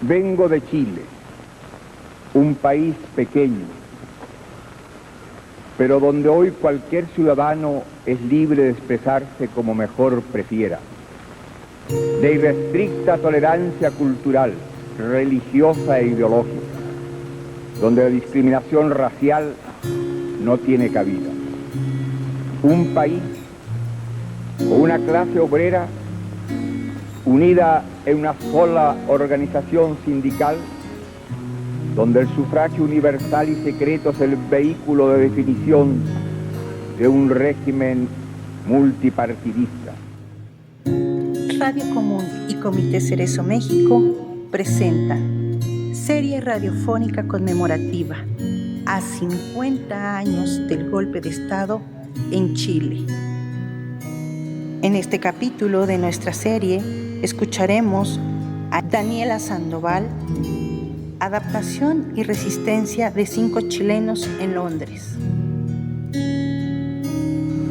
Vengo de Chile, un país pequeño, pero donde hoy cualquier ciudadano es libre de expresarse como mejor prefiera, de irrestricta tolerancia cultural, religiosa e ideológica, donde la discriminación racial no tiene cabida. Un país con una clase obrera unida en una sola organización sindical, donde el sufragio universal y secreto es el vehículo de definición de un régimen multipartidista. Radio Común y Comité Cerezo México presentan serie radiofónica conmemorativa a 50 años del golpe de Estado en Chile. En este capítulo de nuestra serie escucharemos a Daniela Sandoval, adaptación y resistencia de 5 chilenos en Londres.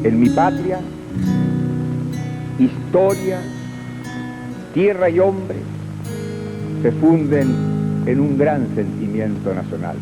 En mi patria, historia, tierra y hombre se funden en un gran sentimiento nacional.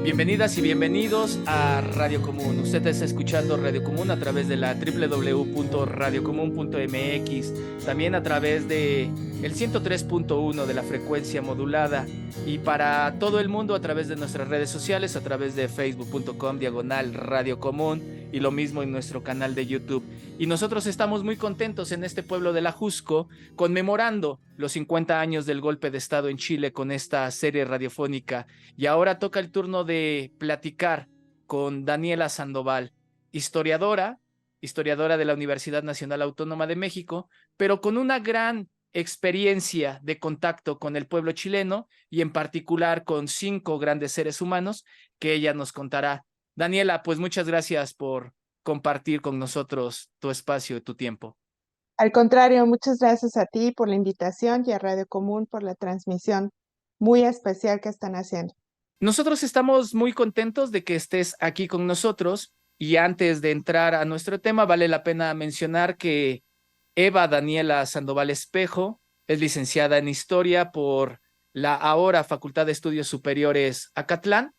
Bienvenidas y bienvenidos a Radio Común. Usted está escuchando Radio Común a través de la www.radiocomun.mx, también a través de el 103.1 de la frecuencia modulada y para todo el mundo a través de nuestras redes sociales, a través de facebook.com/Radio Común y lo mismo en nuestro canal de YouTube. Y nosotros estamos muy contentos en este pueblo de la Jusco, conmemorando los 50 años del golpe de Estado en Chile con esta serie radiofónica. Y ahora toca el turno de platicar con Daniela Sandoval, historiadora de la Universidad Nacional Autónoma de México, pero con una gran experiencia de contacto con el pueblo chileno y en particular con 5 grandes seres humanos que ella nos contará. Daniela, pues muchas gracias por compartir con nosotros tu espacio y tu tiempo. Al contrario, muchas gracias a ti por la invitación y a Radio Común por la transmisión muy especial que están haciendo. Nosotros estamos muy contentos de que estés aquí con nosotros y antes de entrar a nuestro tema vale la pena mencionar que Eva Daniela Sandoval Espejo es licenciada en Historia por la ahora Facultad de Estudios Superiores Acatlán,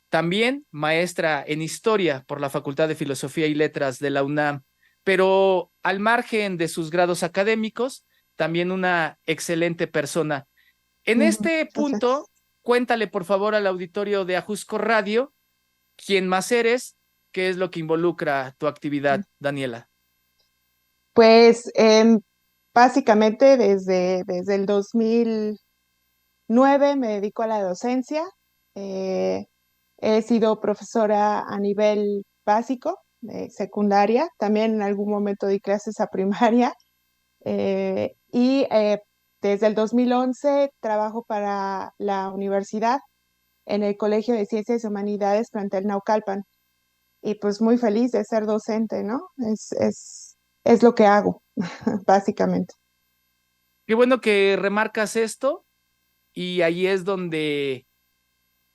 también maestra en Historia por la Facultad de Filosofía y Letras de la UNAM, pero al margen de sus grados académicos, también una excelente persona. En este punto, cuéntale por favor al auditorio de Ajusco Radio quién más eres, qué es lo que involucra tu actividad, Daniela. Pues básicamente desde el 2009 me dedico a la docencia. He sido profesora a nivel básico, secundaria, también en algún momento di clases a primaria y desde el 2011 trabajo para la universidad en el Colegio de Ciencias y Humanidades plantel Naucalpan y pues muy feliz de ser docente, ¿no? Es lo que hago, básicamente. Qué bueno que remarcas esto y ahí es donde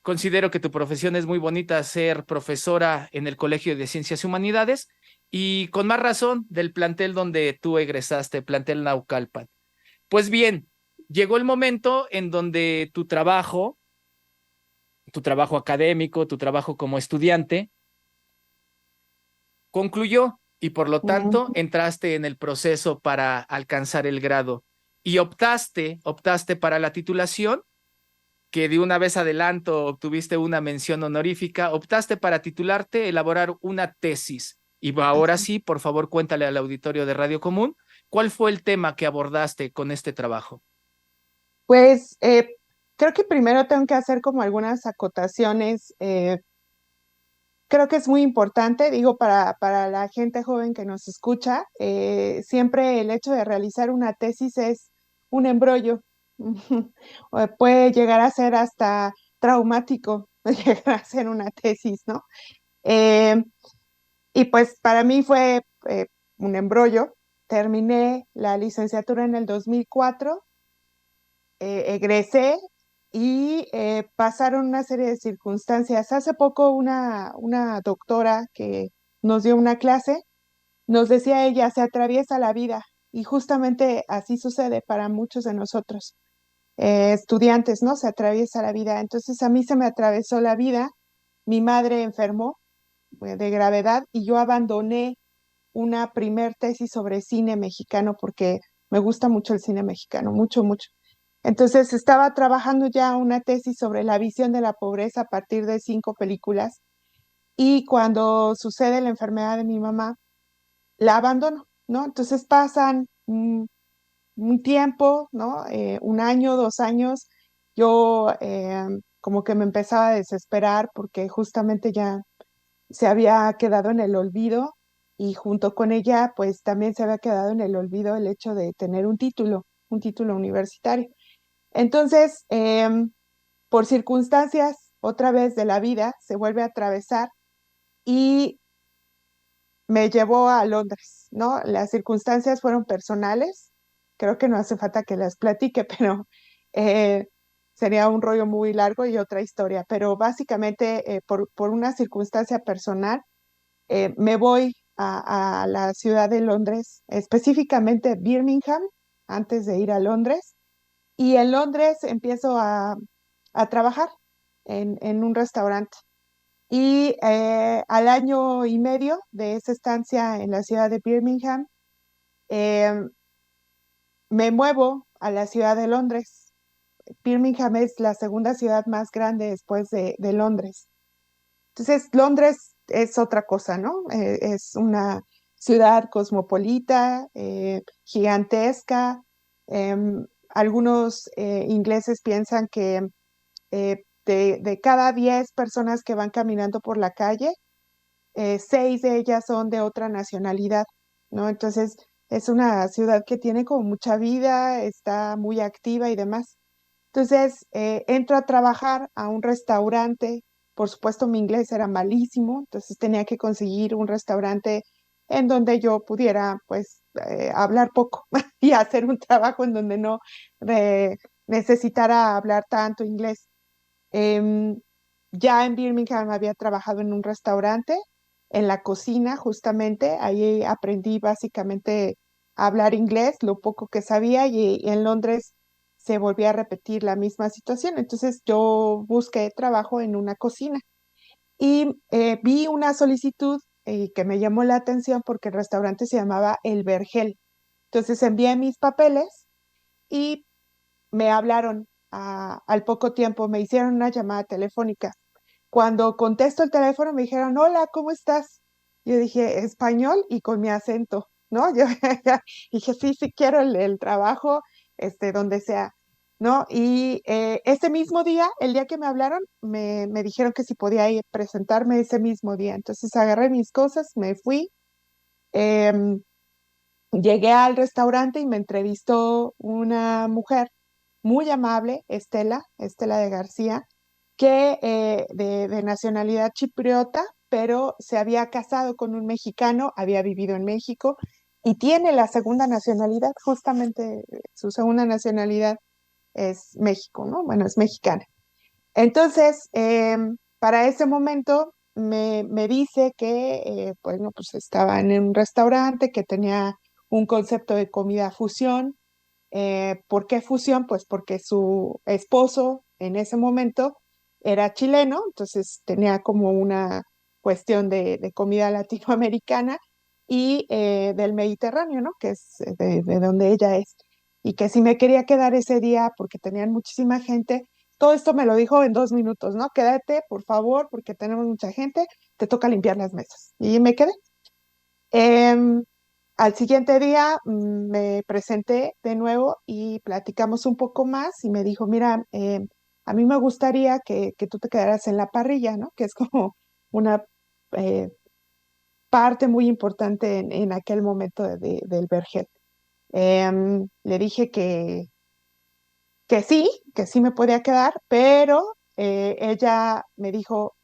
considero que tu profesión es muy bonita, ser profesora en el Colegio de Ciencias y Humanidades y con más razón del plantel donde tú egresaste, plantel Naucalpan. Pues bien, llegó el momento en donde tu trabajo académico, tu trabajo como estudiante, concluyó y por lo tanto entraste en el proceso para alcanzar el grado y optaste para la titulación, que de una vez adelanto obtuviste una mención honorífica, optaste para titularte, elaborar una tesis. Y ahora sí, por favor, cuéntale al auditorio de Radio Común, ¿cuál fue el tema que abordaste con este trabajo? Pues creo que primero tengo que hacer como algunas acotaciones. Creo que es muy importante, digo, para la gente joven que nos escucha, siempre el hecho de realizar una tesis es un embrollo. Puede llegar a ser hasta traumático llegar a hacer una tesis, ¿no? Eh, y pues para mí fue un embrollo. Terminé la licenciatura en el 2004, egresé y pasaron una serie de circunstancias. Hace poco una doctora que nos dio una clase, nos decía ella, se atraviesa la vida y justamente así sucede para muchos de nosotros, estudiantes, ¿no? Se atraviesa la vida. Entonces a mí se me atravesó la vida, mi madre enfermó de gravedad y yo abandoné una primer tesis sobre cine mexicano porque me gusta mucho el cine mexicano, mucho, mucho. Entonces estaba trabajando ya una tesis sobre la visión de la pobreza a partir de 5 películas y cuando sucede la enfermedad de mi mamá, la abandono, ¿no? Entonces pasan un tiempo, ¿no? 1 año, 2 años, yo como que me empezaba a desesperar porque justamente ya se había quedado en el olvido y junto con ella, pues también se había quedado en el olvido el hecho de tener un título universitario. Entonces, por circunstancias otra vez de la vida, se vuelve a atravesar y me llevó a Londres, ¿no? Las circunstancias fueron personales, creo que no hace falta que las platique, pero eh, sería un rollo muy largo y otra historia, pero básicamente por una circunstancia personal, me voy a la ciudad de Londres, específicamente Birmingham, antes de ir a Londres, y en Londres empiezo a trabajar en un restaurante. Y al año y medio de esa estancia en la ciudad de Birmingham, eh, me muevo a la ciudad de Londres. Birmingham es la segunda ciudad más grande después de Londres. Entonces, Londres es otra cosa, ¿no? Es una ciudad cosmopolita, gigantesca. Algunos ingleses piensan que de cada 10 personas que van caminando por la calle, 6 de ellas son de otra nacionalidad, ¿no? Entonces, es una ciudad que tiene como mucha vida, está muy activa y demás. Entonces, entro a trabajar a un restaurante. Por supuesto, mi inglés era malísimo, entonces tenía que conseguir un restaurante en donde yo pudiera, pues, hablar poco y hacer un trabajo en donde no eh, necesitara hablar tanto inglés. Em, ya en Birmingham había trabajado en un restaurante, en la cocina, justamente. Ahí aprendí básicamente a hablar inglés, lo poco que sabía, y en Londres se volvía a repetir la misma situación. Entonces yo busqué trabajo en una cocina y vi una solicitud que me llamó la atención porque el restaurante se llamaba El Vergel. Entonces envié mis papeles y me hablaron al poco tiempo, me hicieron una llamada telefónica. Cuando contesto el teléfono me dijeron, hola, ¿cómo estás? Yo dije, español y con mi acento, ¿no? Yo dije, sí, sí quiero el trabajo, donde sea, ¿no? Y ese mismo día, el día que me hablaron, me dijeron que si podía ir presentarme ese mismo día. Entonces agarré mis cosas, me fui, em, llegué al restaurante y me entrevistó una mujer muy amable, Estela de García, que de nacionalidad chipriota, pero se había casado con un mexicano, había vivido en México y tiene la segunda nacionalidad, justamente su segunda nacionalidad es México, ¿no? Bueno, es mexicana. Entonces, para ese momento me dice que, pues, no, pues estaba en un restaurante que tenía un concepto de comida fusión. ¿Por qué fusión? Pues porque su esposo en ese momento era chileno, entonces tenía como una cuestión de comida latinoamericana y del Mediterráneo, ¿no? Que es de donde ella es. Y que si me quería quedar ese día porque tenían muchísima gente, todo esto me lo dijo en 2 minutos, ¿no? Quédate, por favor, porque tenemos mucha gente, te toca limpiar las mesas. Y me quedé. Em, Al siguiente día me presenté de nuevo y platicamos un poco más y me dijo, mira, a mí me gustaría que tú te quedaras en la parrilla, ¿no? Que es como una eh, parte muy importante en aquel momento del Vergel. Le dije que sí me podía quedar, pero ella me dijo,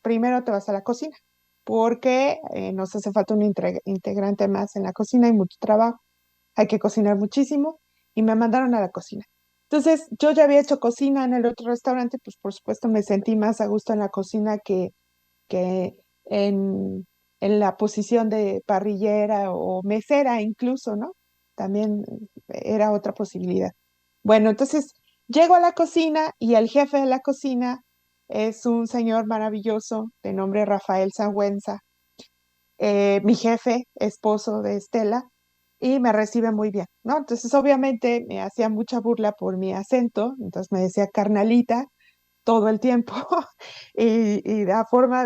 primero te vas a la cocina, porque nos hace falta un integrante más en la cocina, hay mucho trabajo, hay que cocinar muchísimo, y me mandaron a la cocina. Entonces, yo ya había hecho cocina en el otro restaurante, pues por supuesto me sentí más a gusto en la cocina que en, en la posición de parrillera o mesera incluso, ¿no? También era otra posibilidad. Bueno, entonces llego a la cocina y el jefe de la cocina es un señor maravilloso de nombre Rafael Sangüenza, mi jefe, esposo de Estela, y me recibe muy bien, ¿no? Entonces, obviamente, me hacía mucha burla por mi acento, entonces me decía carnalita todo el tiempo, y la forma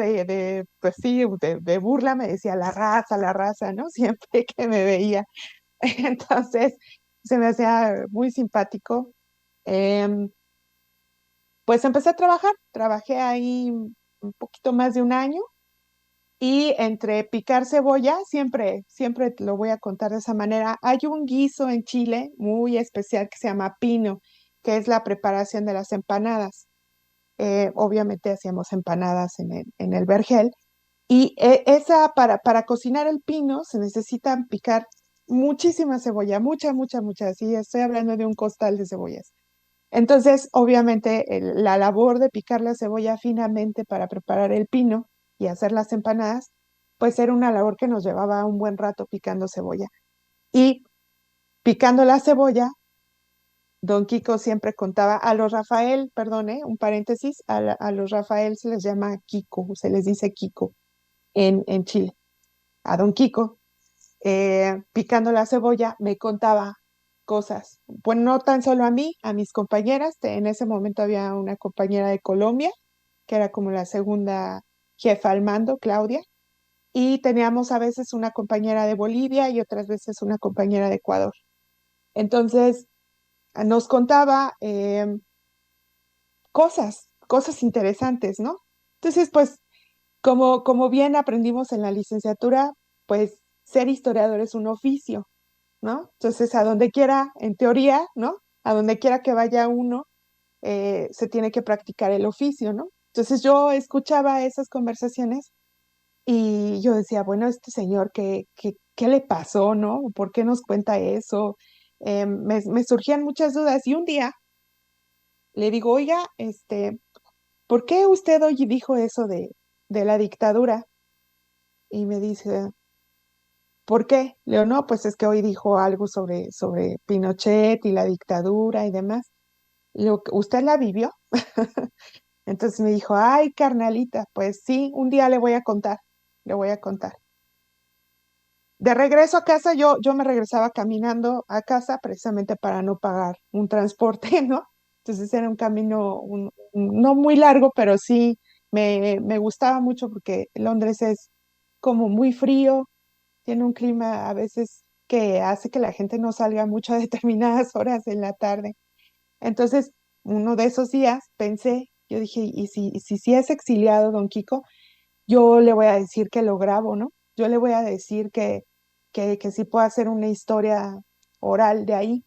pues sí, de burla me decía la raza, ¿no? Siempre que me veía. Entonces, se me hacía muy simpático. Em, pues empecé a trabajar, trabajé ahí un poquito más de un año y entre picar cebolla, siempre te lo voy a contar de esa manera. Hay un guiso en Chile muy especial que se llama pino, que es la preparación de las empanadas. Obviamente hacíamos empanadas en el vergel. Y para cocinar el pino se necesitan picar muchísima cebolla, mucha. Sí, estoy hablando de un costal de cebollas. Entonces, obviamente, la labor de picar la cebolla finamente para preparar el pino y hacer las empanadas, pues era una labor que nos llevaba un buen rato picando cebolla. Y picando la cebolla, don Kiko siempre contaba a los Rafael, perdone, un paréntesis, a los Rafael se les llama Kiko, se les dice Kiko en Chile. A don Kiko, picando la cebolla, me contaba cosas. Pues no tan solo a mí, a mis compañeras. En ese momento había una compañera de Colombia, que era como la segunda jefa al mando, Claudia, y teníamos a veces una compañera de Bolivia y otras veces una compañera de Ecuador. Entonces, nos contaba cosas interesantes, ¿no? Entonces, pues, como bien aprendimos en la licenciatura, pues ser historiador es un oficio, ¿no? Entonces, a donde quiera, en teoría, ¿no? A donde quiera que vaya uno, se tiene que practicar el oficio, ¿no? Entonces yo escuchaba esas conversaciones y yo decía, bueno, este señor, ¿qué le pasó, no? ¿Por qué nos cuenta eso? Me surgían muchas dudas y un día le digo, oiga, ¿por qué usted hoy dijo eso de la dictadura? Y me dice, ¿por qué? Le digo, no, pues es que hoy dijo algo sobre Pinochet y la dictadura y demás. Le digo, ¿usted la vivió? Entonces me dijo, ay, carnalita, pues sí, un día le voy a contar. De regreso a casa, yo me regresaba caminando a casa precisamente para no pagar un transporte, ¿no? Entonces era un camino no muy largo, pero sí me gustaba mucho porque Londres es como muy frío, tiene un clima a veces que hace que la gente no salga mucho a determinadas horas en la tarde. Entonces, uno de esos días pensé, yo dije, ¿y si es exiliado Don Kiko? Yo le voy a decir que lo grabo, ¿no? Yo le voy a decir que sí puedo hacer una historia oral de ahí.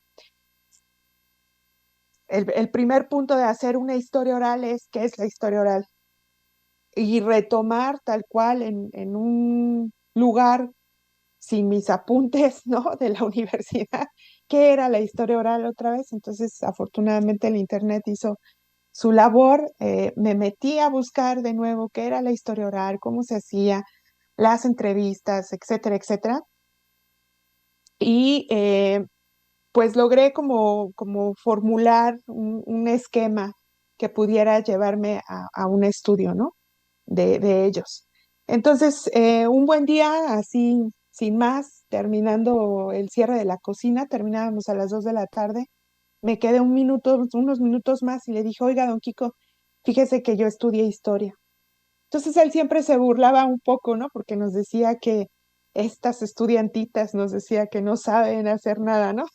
El primer punto de hacer una historia oral es qué es la historia oral y retomar tal cual en un lugar sin mis apuntes, ¿no? De la universidad, qué era la historia oral otra vez. Entonces, afortunadamente el internet hizo su labor, me metí a buscar de nuevo qué era la historia oral, cómo se hacía, las entrevistas, etcétera, etcétera. Y pues logré como formular un esquema que pudiera llevarme a un estudio, ¿no? De ellos. Entonces, un buen día, así, sin más, terminando el cierre de la cocina, terminábamos a las 2 de la tarde, me quedé unos minutos más y le dije, oiga, don Kiko, fíjese que yo estudié historia. Entonces él siempre se burlaba un poco, ¿no? Porque nos decía que estas estudiantitas nos decía que no saben hacer nada, ¿no?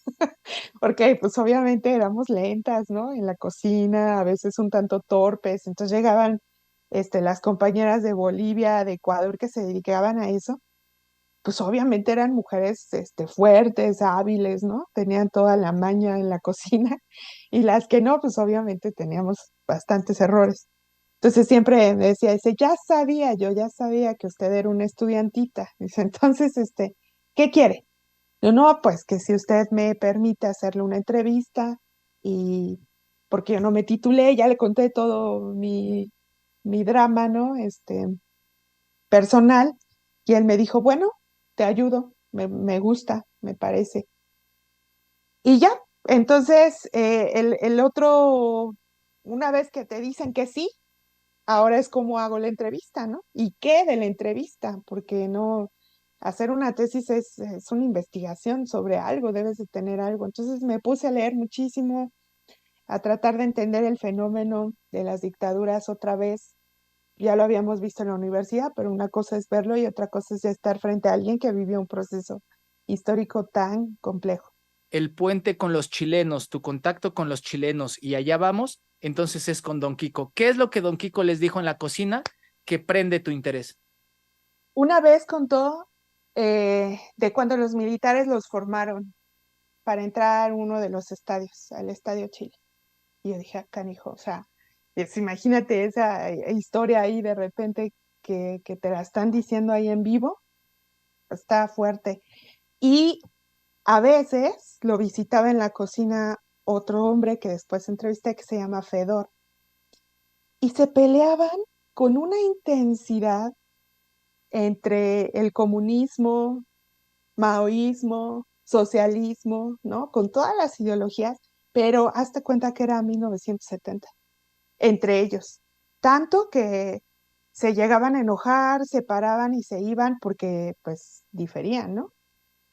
Porque pues obviamente éramos lentas, ¿no? En la cocina, a veces un tanto torpes. Entonces llegaban las compañeras de Bolivia, de Ecuador que se dedicaban a eso, pues obviamente eran mujeres fuertes, hábiles, ¿no? Tenían toda la maña en la cocina y las que no, pues obviamente teníamos bastantes errores. Entonces siempre me decía, dice, ya sabía que usted era una estudiantita. Dice, entonces, ¿qué quiere? Yo, no, pues que si usted me permite hacerle una entrevista y porque yo no me titulé, ya le conté todo mi drama, ¿no? Personal. Y él me dijo, bueno, te ayudo, me gusta, me parece. Y ya, entonces el otro, una vez que te dicen que sí, ahora es como hago la entrevista, ¿no? ¿Y qué de la entrevista? Porque no, hacer una tesis es una investigación sobre algo, debes de tener algo. Entonces me puse a leer muchísimo, a tratar de entender el fenómeno de las dictaduras otra vez. Ya lo habíamos visto en la universidad, pero una cosa es verlo y otra cosa es ya estar frente a alguien que vivió un proceso histórico tan complejo. El puente con los chilenos, tu contacto con los chilenos y allá vamos, entonces es con Don Kiko. ¿Qué es lo que Don Kiko les dijo en la cocina que prende tu interés? Una vez contó de cuando los militares los formaron para entrar a uno de los estadios, al Estadio Chile. Y yo dije, canijo, o sea, imagínate esa historia ahí de repente que te la están diciendo ahí en vivo, está fuerte. Y a veces lo visitaba en la cocina otro hombre que después entrevisté que se llama Fedor. Y se peleaban con una intensidad entre el comunismo, maoísmo, socialismo, ¿no? Con todas las ideologías, pero hazte cuenta que era 1970 entre ellos. Tanto que se llegaban a enojar, se paraban y se iban porque pues diferían, ¿no?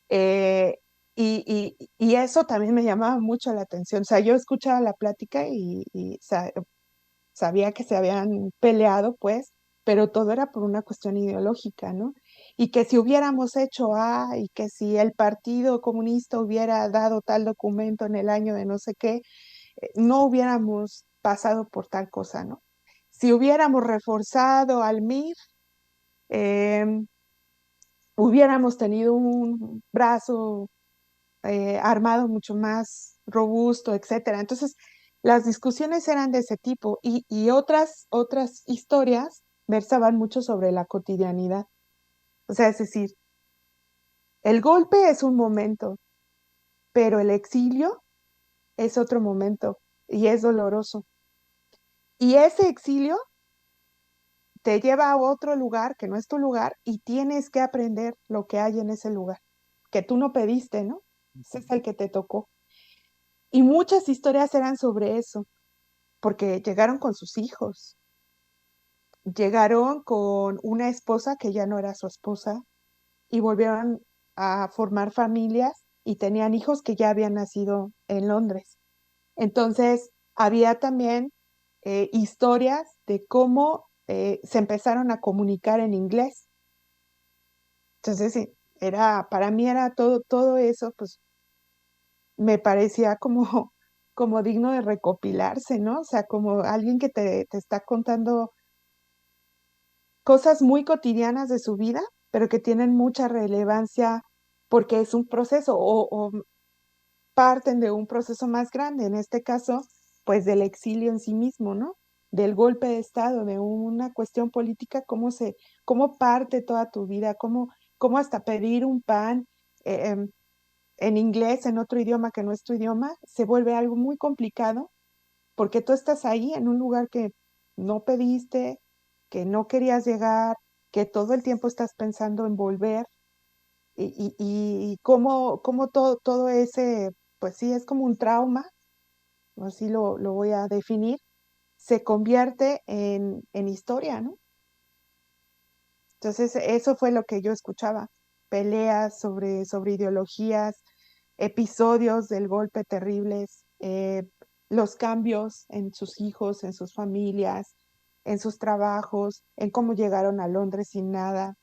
Eh, y eso también me llamaba mucho la atención. O sea, yo escuchaba la plática y sabía que se habían peleado, pues, pero todo era por una cuestión ideológica, ¿no? Y que si hubiéramos hecho A y que si el Partido Comunista hubiera dado tal documento en el año de no sé qué, no hubiéramos pasado por tal cosa, ¿no? Si hubiéramos reforzado al MIR, eh, hubiéramos tenido un brazo armado mucho más robusto, etcétera. Entonces, las discusiones eran de ese tipo y otras historias versaban mucho sobre la cotidianidad. O sea, es decir, el golpe es un momento, pero el exilio es otro momento y es doloroso. Y ese exilio te lleva a otro lugar que no es tu lugar y tienes que aprender lo que hay en ese lugar, que tú no pediste, ¿no? Ese es el que te tocó. Y muchas historias eran sobre eso, porque llegaron con sus hijos, llegaron con una esposa que ya no era su esposa y volvieron a formar familias y tenían hijos que ya habían nacido en Londres. Entonces, había también historias de cómo se empezaron a comunicar en inglés. Entonces, sí, para mí era todo eso, pues me parecía como, como digno de recopilarse, ¿no? O sea, como alguien que te está contando cosas muy cotidianas de su vida, pero que tienen mucha relevancia porque es un proceso o parten de un proceso más grande, en este caso, pues del exilio en sí mismo, ¿no? Del golpe de Estado, de una cuestión política, cómo parte toda tu vida, cómo hasta pedir un pan eh, em, en inglés, en otro idioma que no es tu idioma, se vuelve algo muy complicado porque tú estás ahí en un lugar que no pediste, que no querías llegar, que todo el tiempo estás pensando en volver y cómo todo ese, pues sí, es como un trauma, así lo voy a definir, se convierte en historia, ¿no? Entonces, eso fue lo que yo escuchaba, peleas sobre ideologías, episodios del golpe terribles, los cambios en sus hijos, en sus familias, en sus trabajos, en cómo llegaron a Londres sin nada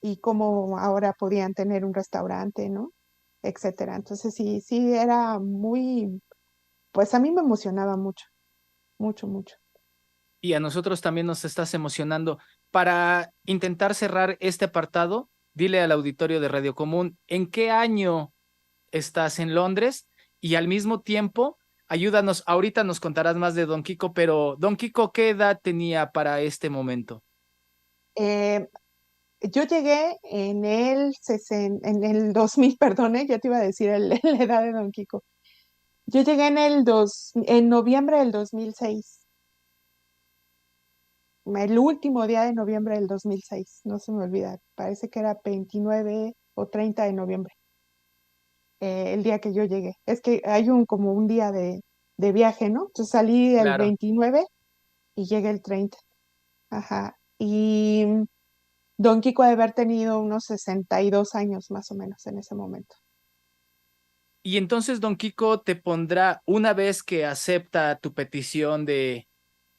y cómo ahora podían tener un restaurante, ¿no? Etcétera. Entonces, sí, era muy, pues a mí me emocionaba mucho, mucho, mucho. Y a nosotros también nos estás emocionando. Para intentar cerrar este apartado, dile al auditorio de Radio Común, ¿en qué año estás en Londres? Y al mismo tiempo, ayúdanos, ahorita nos contarás más de Don Kiko, pero Don Kiko, ¿qué edad tenía para este momento? Eh, Yo llegué en el 2000, perdone, ya te iba a decir la edad de Don Kiko. Yo llegué en noviembre del 2006. el último día de noviembre del 2006, no se me olvida, parece que era 29 o 30 de noviembre, el día que yo llegué. Es que hay como un día de viaje, ¿no? Entonces salí el Claro. 29 y llegué el 30. Ajá. Y Don Kiko ha de haber tenido unos 62 años más o menos en ese momento. Y entonces Don Kiko te pondrá, una vez que acepta tu petición de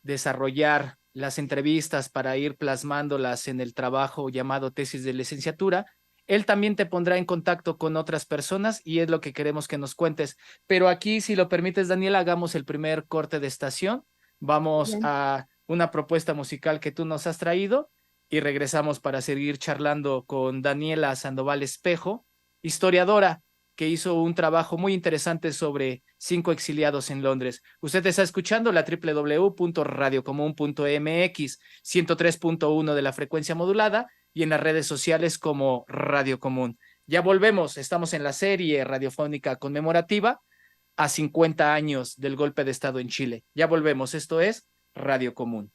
desarrollar las entrevistas para ir plasmándolas en el trabajo llamado tesis de licenciatura, él también te pondrá en contacto con otras personas y es lo que queremos que nos cuentes. Pero aquí, si lo permites, Daniela, hagamos el primer corte de estación. Vamos Bien. a una propuesta musical que tú nos has traído y regresamos para seguir charlando con Daniela Sandoval Espejo, historiadora que hizo un trabajo muy interesante sobre 5 exiliados en Londres. Usted está escuchando la www.radiocomun.mx, 103.1 de la frecuencia modulada y en las redes sociales como Radio Común. Ya volvemos, estamos en la serie radiofónica conmemorativa a 50 años del golpe de Estado en Chile. Ya volvemos, esto es Radio Común.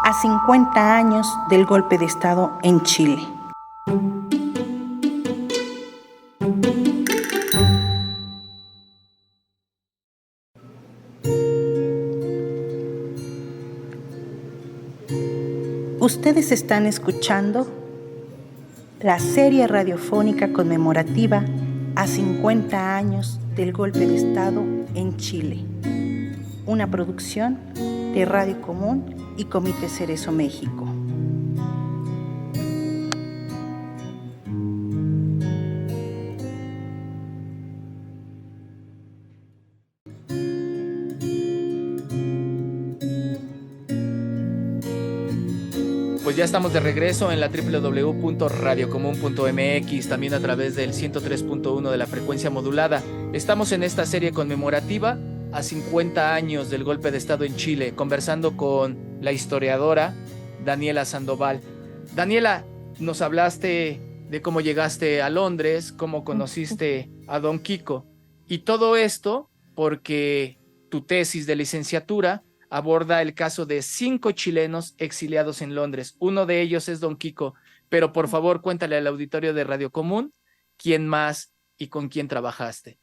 A 50 años del golpe de Estado en Chile. Ustedes están escuchando la serie radiofónica conmemorativa a 50 años del golpe de Estado en Chile, una producción de Radio Común y Comité Cerezo México. Pues ya estamos de regreso en la www.radiocomun.mx, también a través del 103.1 de la frecuencia modulada. Estamos en esta serie conmemorativa a 50 años del golpe de Estado en Chile, conversando con la historiadora Daniela Sandoval. Daniela, nos hablaste de cómo llegaste a Londres, cómo conociste a Don Kiko, y todo esto porque tu tesis de licenciatura aborda el caso de 5 chilenos exiliados en Londres. Uno de ellos es Don Kiko, pero por favor cuéntale al auditorio de Radio Común quién más y con quién trabajaste.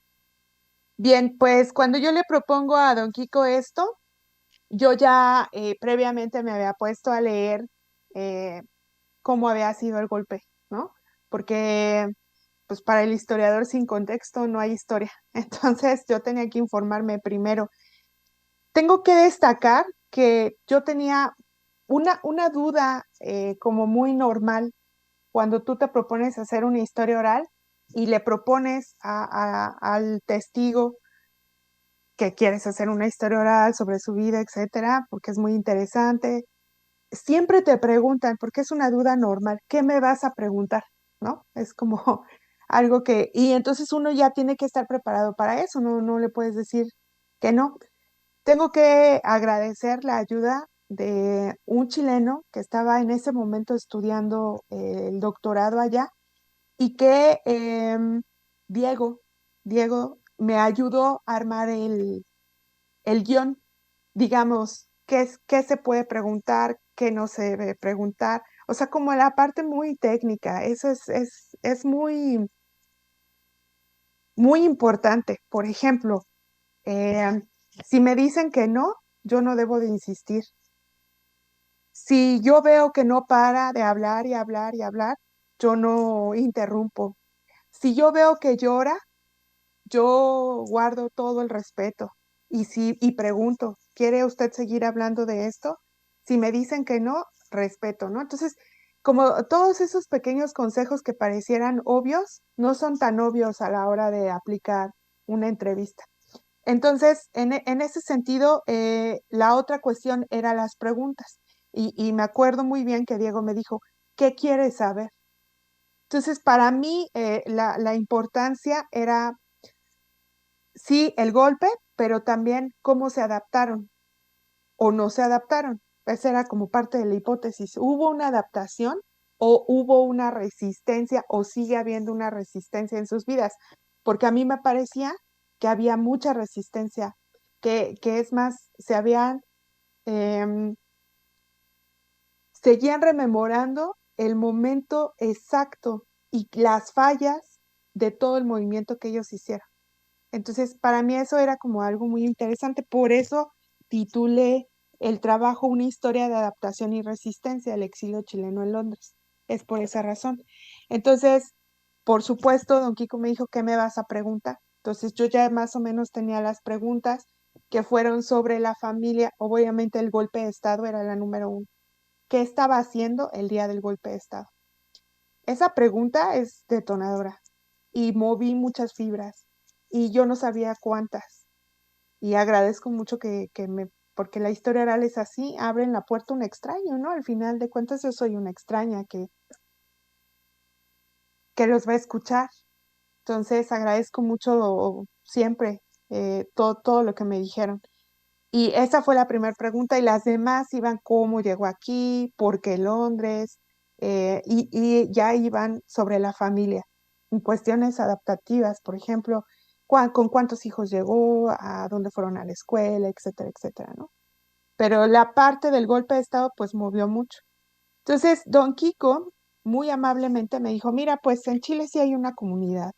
Bien, pues cuando yo le propongo a Don Kiko esto, yo ya previamente me había puesto a leer eh, cómo había sido el golpe, ¿no? Porque pues para el historiador sin contexto no hay historia. Entonces yo tenía que informarme primero. Tengo que destacar que yo tenía una duda como muy normal cuando tú te propones hacer una historia oral y le propones al testigo que quieres hacer una historia oral sobre su vida, etcétera, porque es muy interesante. Siempre te preguntan, porque es una duda normal, ¿qué me vas a preguntar? ¿No? Es como algo que, y entonces uno ya tiene que estar preparado para eso, no le puedes decir que no. Tengo que agradecer la ayuda de un chileno que estaba en ese momento estudiando el doctorado allá y que Diego, Diego me ayudó a armar el guión, digamos, qué se puede preguntar, qué no se debe preguntar, o sea, como la parte muy técnica, eso es muy, muy importante. Por ejemplo, eh, si me dicen que no, yo no debo de insistir. Si yo veo que no para de hablar y hablar y hablar, yo no interrumpo. Si yo veo que llora, yo guardo todo el respeto y pregunto, ¿quiere usted seguir hablando de esto? Si me dicen que no, respeto, ¿no? Entonces, como todos esos pequeños consejos que parecieran obvios, no son tan obvios a la hora de aplicar una entrevista. Entonces, en ese sentido, la otra cuestión era las preguntas. Y me acuerdo muy bien que Diego me dijo, ¿qué quieres saber? Entonces, para mí, la importancia era, sí, el golpe, pero también cómo se adaptaron o no se adaptaron. Esa era como parte de la hipótesis. ¿Hubo una adaptación o hubo una resistencia o sigue habiendo una resistencia en sus vidas? Porque a mí me parecía que había mucha resistencia, que es más, em, seguían rememorando el momento exacto y las fallas de todo el movimiento que ellos hicieron. Entonces, para mí eso era como algo muy interesante. Por eso titulé el trabajo Una historia de adaptación y resistencia al exilio chileno en Londres. Es por esa razón. Entonces, por supuesto, don Kiko me dijo, ¿qué me vas a preguntar? Entonces, yo ya más o menos tenía las preguntas que fueron sobre la familia. Obviamente, el golpe de Estado era la número uno. ¿Qué estaba haciendo el día del golpe de Estado? Esa pregunta es detonadora y moví muchas fibras y yo no sabía cuántas. Y agradezco mucho porque la historia oral es así, abren la puerta a un extraño, ¿no? Al final de cuentas yo soy una extraña que los va a escuchar. Entonces agradezco mucho siempre todo lo que me dijeron. Y esa fue la primera pregunta y las demás iban cómo llegó aquí, por qué Londres, y ya iban sobre la familia, en cuestiones adaptativas, por ejemplo, con cuántos hijos llegó, a dónde fueron a la escuela, etcétera, etcétera, ¿no? Pero la parte del golpe de Estado pues movió mucho. Entonces, don Kiko muy amablemente me dijo, mira, pues en Chile sí hay una comunidad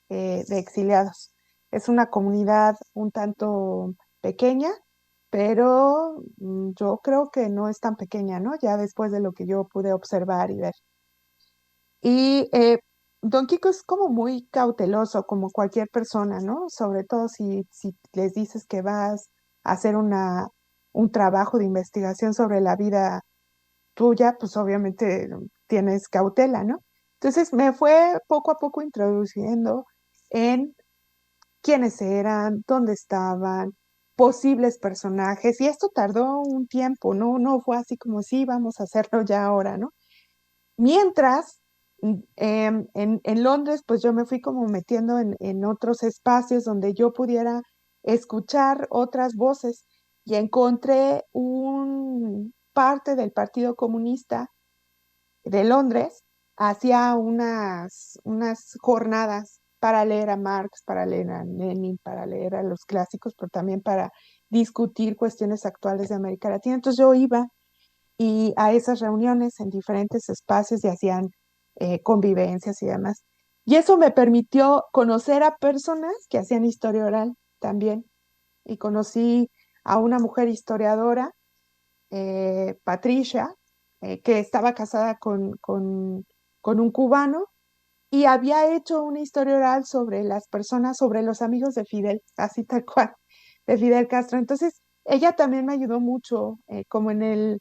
de exiliados. Es una comunidad un tanto pequeña, pero yo creo que no es tan pequeña, ¿no? Ya después de lo que yo pude observar y ver. Y Don Kiko es como muy cauteloso, como cualquier persona, ¿no? Sobre todo si les dices que vas a hacer un trabajo de investigación sobre la vida tuya, pues obviamente tienes cautela, ¿no? Entonces me fue poco a poco introduciendo en quiénes eran, dónde estaban, posibles personajes, y esto tardó un tiempo, no fue así como sí, vamos a hacerlo ya ahora, ¿no? Mientras, en Londres, pues yo me fui como metiendo en otros espacios donde yo pudiera escuchar otras voces y encontré un parte del Partido Comunista de Londres hacía unas jornadas para leer a Marx, para leer a Lenin, para leer a los clásicos, pero también para discutir cuestiones actuales de América Latina. Entonces yo iba y a esas reuniones en diferentes espacios y hacían convivencias y demás. Y eso me permitió conocer a personas que hacían historia oral también. Y conocí a una mujer historiadora, Patricia, que estaba casada con un cubano y había hecho una historia oral sobre las personas, sobre los amigos de Fidel, así tal cual, de Fidel Castro. Entonces, ella también me ayudó mucho, como en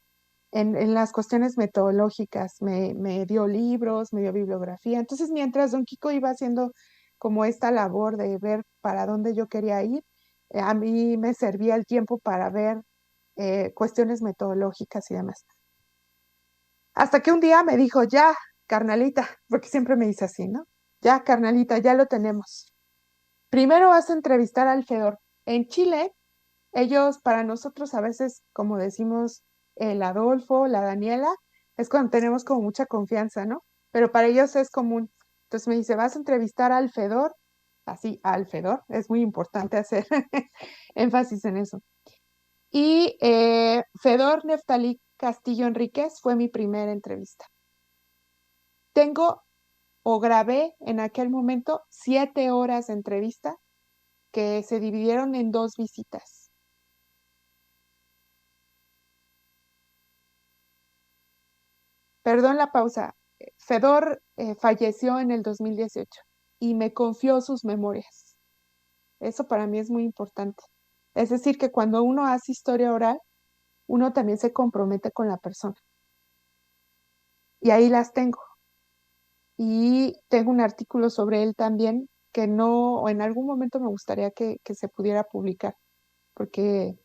las cuestiones metodológicas, me dio libros, me dio bibliografía. Entonces, mientras don Kiko iba haciendo como esta labor de ver para dónde yo quería ir, a mí me servía el tiempo para ver cuestiones metodológicas y demás. Hasta que un día me dijo, ya, carnalita, porque siempre me dice así, ¿no? Ya, carnalita, ya lo tenemos. Primero vas a entrevistar al Fedor. En Chile, ellos, para nosotros a veces, como decimos, el Adolfo, la Daniela, es cuando tenemos como mucha confianza, ¿no? Pero para ellos es común. Entonces me dice, vas a entrevistar al Fedor, así, al Fedor, es muy importante hacer énfasis en eso. Y Fedor Neftalí Castillo Enríquez fue mi primera entrevista. Tengo o grabé en aquel momento 7 horas de entrevista que se dividieron en 2 visitas. Perdón la pausa. Fedor falleció en el 2018 y me confió sus memorias. Eso para mí es muy importante. Es decir, que cuando uno hace historia oral, uno también se compromete con la persona. Y ahí las tengo. Y tengo un artículo sobre él también que no, o en algún momento me gustaría que se pudiera publicar, porque,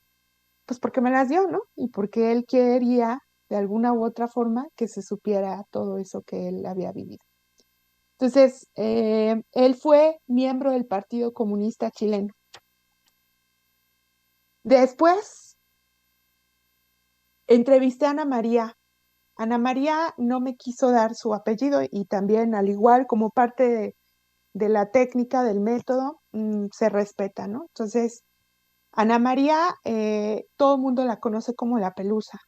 pues porque me las dio, ¿no? Y porque él quería de alguna u otra forma, que se supiera todo eso que él había vivido. Entonces, él fue miembro del Partido Comunista Chileno. Después, entrevisté a Ana María. Ana María no me quiso dar su apellido y también, al igual como parte de la técnica, del método, se respeta, ¿no? Entonces, Ana María, todo el mundo la conoce como la Pelusa,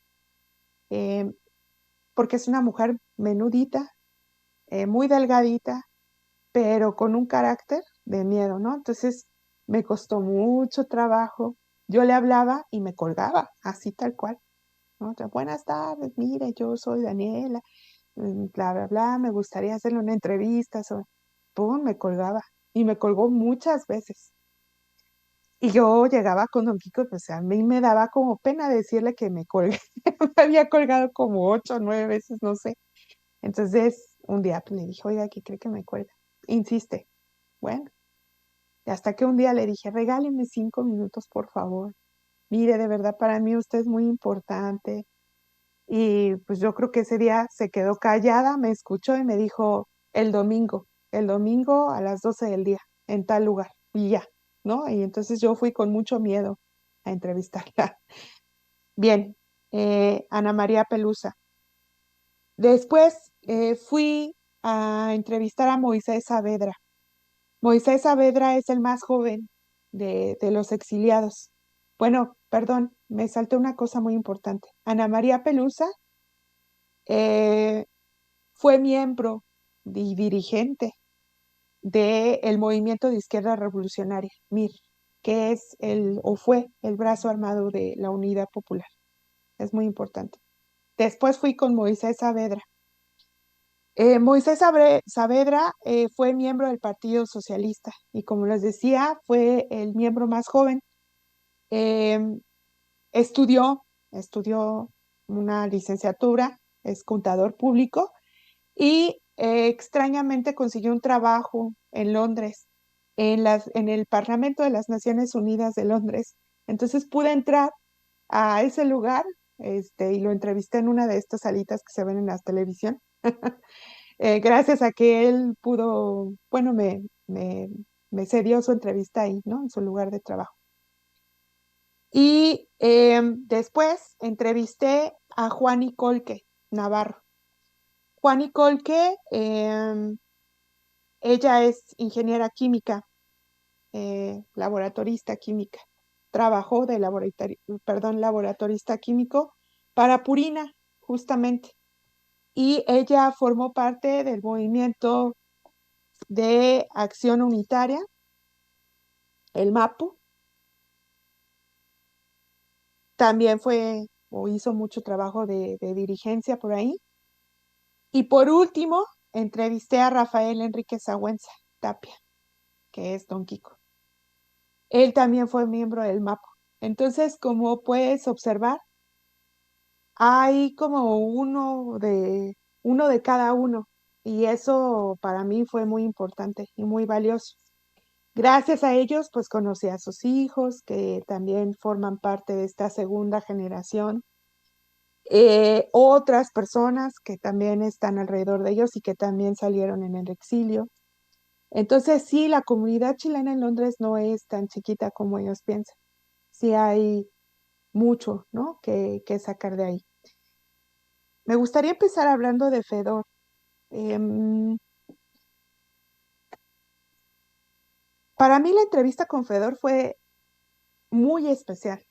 eh, porque es una mujer menudita, muy delgadita, pero con un carácter de miedo, ¿no? Entonces, me costó mucho trabajo. Yo le hablaba y me colgaba, así tal cual, ¿no? O sea, buenas tardes, mire, yo soy Daniela, bla, bla, bla, me gustaría hacerle una entrevista, pum, me colgaba. Y me colgó muchas veces. Y yo llegaba con Don Kiko, pues a mí me daba como pena decirle que me colgué. Me había colgado como 8 o 9 veces, no sé. Entonces, un día pues, le dije, oiga, ¿qué cree que me cuelga? Insiste. Bueno, y hasta que un día le dije, regáleme 5 minutos, por favor. Mire, de verdad, para mí usted es muy importante. Y pues yo creo que ese día se quedó callada, me escuchó y me dijo, el domingo a las 12 del día, en tal lugar. Y ya, ¿no? Y entonces yo fui con mucho miedo a entrevistarla. Bien, Ana María Pelusa. Después fui a entrevistar a Moisés Saavedra. Moisés Saavedra es el más joven de los exiliados. Bueno, perdón, me salté una cosa muy importante. Ana María Pelusa eh, fue miembro y dirigente del Movimiento de Izquierda Revolucionaria, MIR, que es o fue el brazo armado de la Unidad Popular. Es muy importante. Después fui con Moisés Saavedra. Saavedra fue miembro del Partido Socialista y como les decía, fue el miembro más joven. Eh, estudió una licenciatura, es contador público y extrañamente consiguió un trabajo en Londres, en el Parlamento de las Naciones Unidas de Londres. Entonces pude entrar a ese lugar y lo entrevisté en una de estas salitas que se ven en la televisión. Gracias a que él pudo, bueno, me cedió su entrevista ahí, ¿no? En su lugar de trabajo. Y después entrevisté a Juani Colque Navarro. Juani Colque, ella es ingeniera química, laboratorista química. Trabajó de laboratorista químico para Purina, justamente. Y ella formó parte del movimiento de acción unitaria, el MAPU. También fue o hizo mucho trabajo de dirigencia por ahí. Y por último, entrevisté a Rafael Enrique Sagüenza Tapia, que es Don Kiko. Él también fue miembro del MAPU. Entonces, como puedes observar, hay como uno de cada uno. Y eso para mí fue muy importante y muy valioso. Gracias a ellos, pues conocí a sus hijos, que también forman parte de esta segunda generación. Otras personas que también están alrededor de ellos y que también salieron en el exilio. Entonces, sí, la comunidad chilena en Londres no es tan chiquita como ellos piensan. Sí hay mucho, ¿no? que sacar de ahí. Me gustaría empezar hablando de Fedor. Em, para mí la entrevista con Fedor fue muy especial,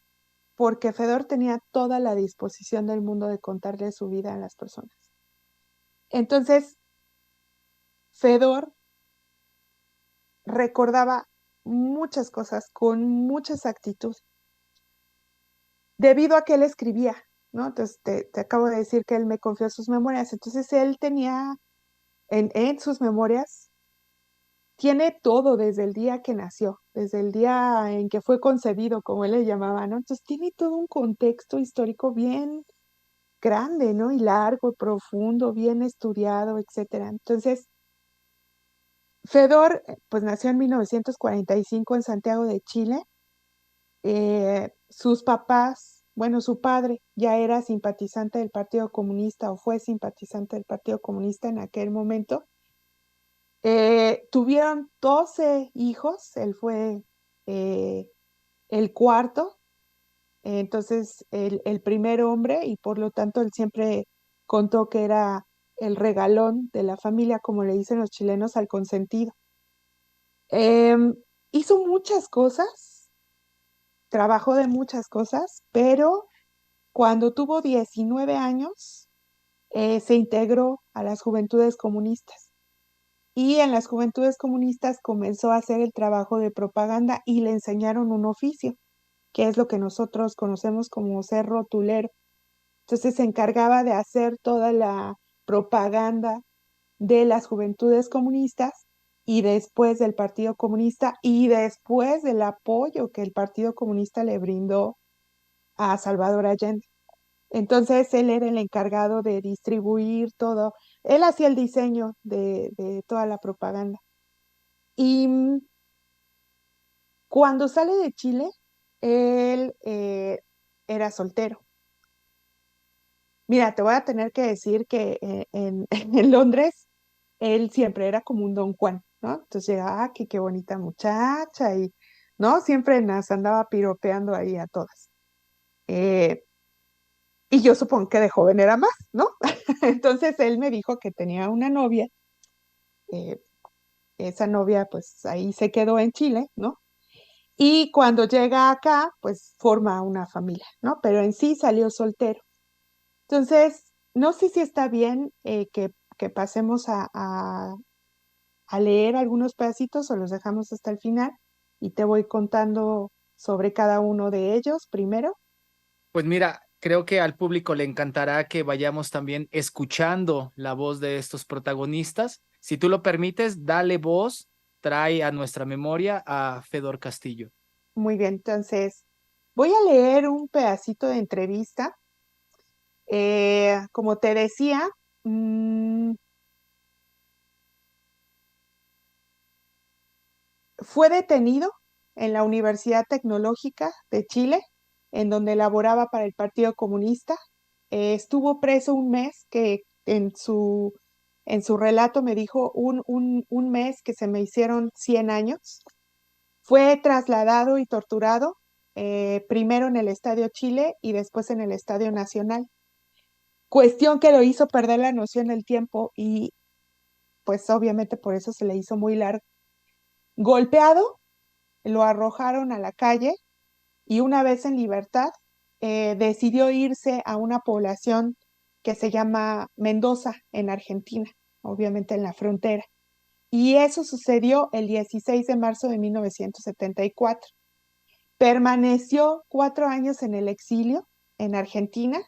porque Fedor tenía toda la disposición del mundo de contarle su vida a las personas. Entonces, Fedor recordaba muchas cosas con mucha exactitud, debido a que él escribía, ¿no? Entonces, te acabo de decir que él me confió sus memorias. Entonces, él tenía en sus memorias, tiene todo desde el día que nació, desde el día en que fue concebido, como él le llamaba, ¿no? Entonces, tiene todo un contexto histórico bien grande, ¿no? Y largo, profundo, bien estudiado, etcétera. Entonces, Fedor, pues nació en 1945 en Santiago de Chile. Sus papás bueno, su padre ya era simpatizante del Partido Comunista o fue simpatizante del Partido Comunista en aquel momento. Tuvieron 12 hijos, él fue eh, el cuarto, entonces el primer hombre, y por lo tanto él siempre contó que era el regalón de la familia, como le dicen los chilenos, al consentido. Em, Hizo muchas cosas, trabajó de muchas cosas, pero cuando tuvo 19 años, se integró a las Juventudes Comunistas. Y en las Juventudes Comunistas comenzó a hacer el trabajo de propaganda y le enseñaron un oficio, que es lo que nosotros conocemos como ser rotulero. Entonces se encargaba de hacer toda la propaganda de las Juventudes Comunistas y después del Partido Comunista y después del apoyo que el Partido Comunista le brindó a Salvador Allende. Entonces él era el encargado de distribuir todo. Él hacía el diseño de toda la propaganda. Y cuando sale de Chile, él era soltero. Mira, te voy a tener que decir que en Londres él siempre era como un Don Juan, ¿no? Entonces llegaba, ah, qué bonita muchacha, y, ¿no? Siempre nos andaba piropeando ahí a todas. Eh, y yo supongo que de joven era más, ¿no? Entonces él me dijo que tenía una novia, eh, esa novia pues ahí se quedó en Chile, ¿no? Y cuando llega acá, pues forma una familia, ¿no? Pero en sí salió soltero. Entonces, no sé si está bien que pasemos a leer algunos pedacitos o los dejamos hasta el final y te voy contando sobre cada uno de ellos primero. Pues mira, creo que al público le encantará que vayamos también escuchando la voz de estos protagonistas. Si tú lo permites, dale voz, trae a nuestra memoria a Fedor Castillo. Muy bien, entonces voy a leer un pedacito de entrevista. Como te decía, mm, fue detenido en la Universidad Tecnológica de Chile, en donde laboraba para el Partido Comunista. Estuvo preso un mes, que en su relato me dijo un mes que se me hicieron 100 años. Fue trasladado y torturado, primero en el Estadio Chile y después en el Estadio Nacional. Cuestión que lo hizo perder la noción del tiempo y pues obviamente por eso se le hizo muy largo. Golpeado, lo arrojaron a la calle y una vez en libertad, decidió irse a una población que se llama Mendoza, en Argentina, obviamente en la frontera. Y eso sucedió el 16 de marzo de 1974. Permaneció 4 años en el exilio en Argentina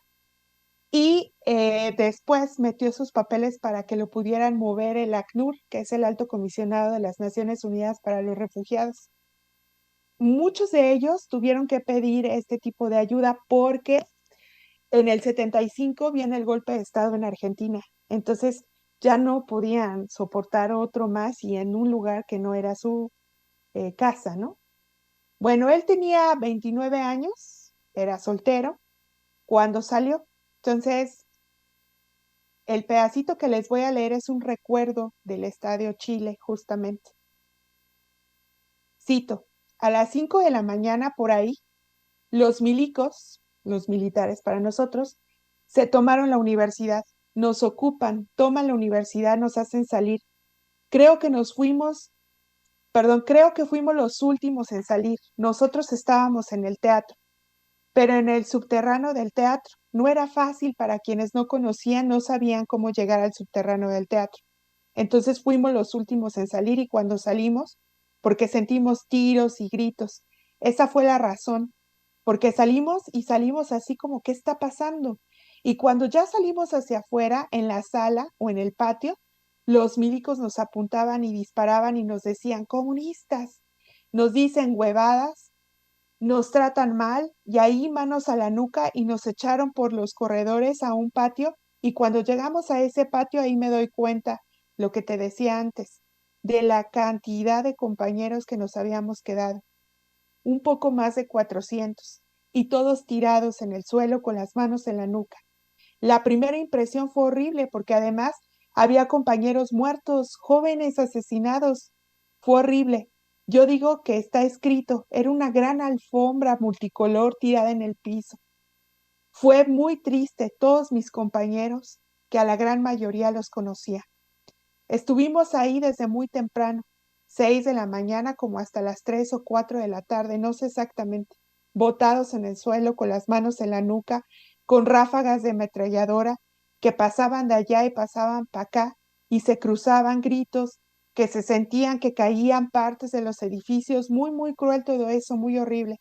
y después metió sus papeles para que lo pudieran mover el ACNUR, que es el Alto Comisionado de las Naciones Unidas para los Refugiados. Muchos de ellos tuvieron que pedir este tipo de ayuda porque en el 75 viene el golpe de Estado en Argentina. Entonces ya no podían soportar otro más y en un lugar que no era su casa, ¿no? Bueno, él tenía 29 años, era soltero cuando salió. Entonces, el pedacito que les voy a leer es un recuerdo del Estadio Chile, justamente. Cito, a las 5 de la mañana por ahí, los milicos, los militares para nosotros, se tomaron la universidad, nos ocupan, toman la universidad, nos hacen salir. Creo que nos fuimos, perdón, creo que fuimos los últimos en salir. Nosotros estábamos en el teatro, pero en el subterráneo del teatro. No era fácil para quienes no conocían, no sabían cómo llegar al subterráneo del teatro. Entonces fuimos los últimos en salir y cuando salimos, porque sentimos tiros y gritos, esa fue la razón, porque salimos y salimos así como, ¿qué está pasando? Y cuando ya salimos hacia afuera, en la sala o en el patio, los milicos nos apuntaban y disparaban y nos decían, comunistas, nos dicen huevadas, nos tratan mal y ahí manos a la nuca y nos echaron por los corredores a un patio y cuando llegamos a ese patio ahí me doy cuenta, lo que te decía antes, de la cantidad de compañeros que nos habíamos quedado, un poco más de 400. y todos tirados en el suelo con las manos en la nuca. La primera impresión fue horrible porque además había compañeros muertos, jóvenes asesinados. Fue horrible. Yo digo que está escrito, era una gran alfombra multicolor tirada en el piso. Fue muy triste todos mis compañeros, que a la gran mayoría los conocía. Estuvimos ahí desde muy temprano, 6 de la mañana como hasta las 3 o 4 de la tarde, no sé exactamente, botados en el suelo con las manos en la nuca, con ráfagas de ametralladora que pasaban de allá y pasaban para acá y se cruzaban gritos que se sentían que caían partes de los edificios, muy, muy cruel todo eso, muy horrible.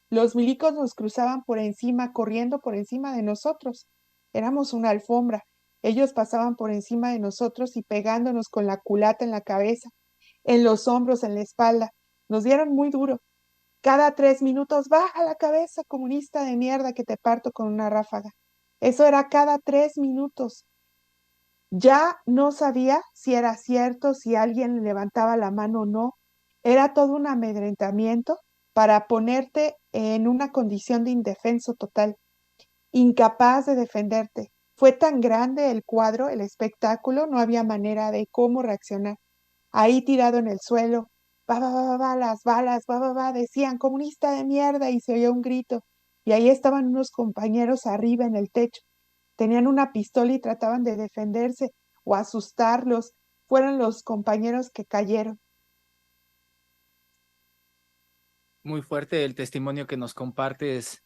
Los milicos nos cruzaban por encima, corriendo por encima de nosotros. Éramos una alfombra. Ellos pasaban por encima de nosotros y pegándonos con la culata en la cabeza, en los hombros, en la espalda. Nos dieron muy duro. Cada 3 minutos, baja la cabeza, comunista de mierda, que te parto con una ráfaga. Eso era cada 3 minutos. Ya no sabía si era cierto, si alguien levantaba la mano o no. Era todo un amedrentamiento para ponerte en una condición de indefenso total, incapaz de defenderte. Fue tan grande el cuadro, el espectáculo, no había manera de cómo reaccionar. Ahí tirado en el suelo, va, va, va, va, va, las balas, va, va, va, decían, comunista de mierda, y se oía un grito. Y ahí estaban unos compañeros arriba en el techo. Tenían una pistola y trataban de defenderse o asustarlos. Fueron los compañeros que cayeron. Muy fuerte el testimonio que nos compartes,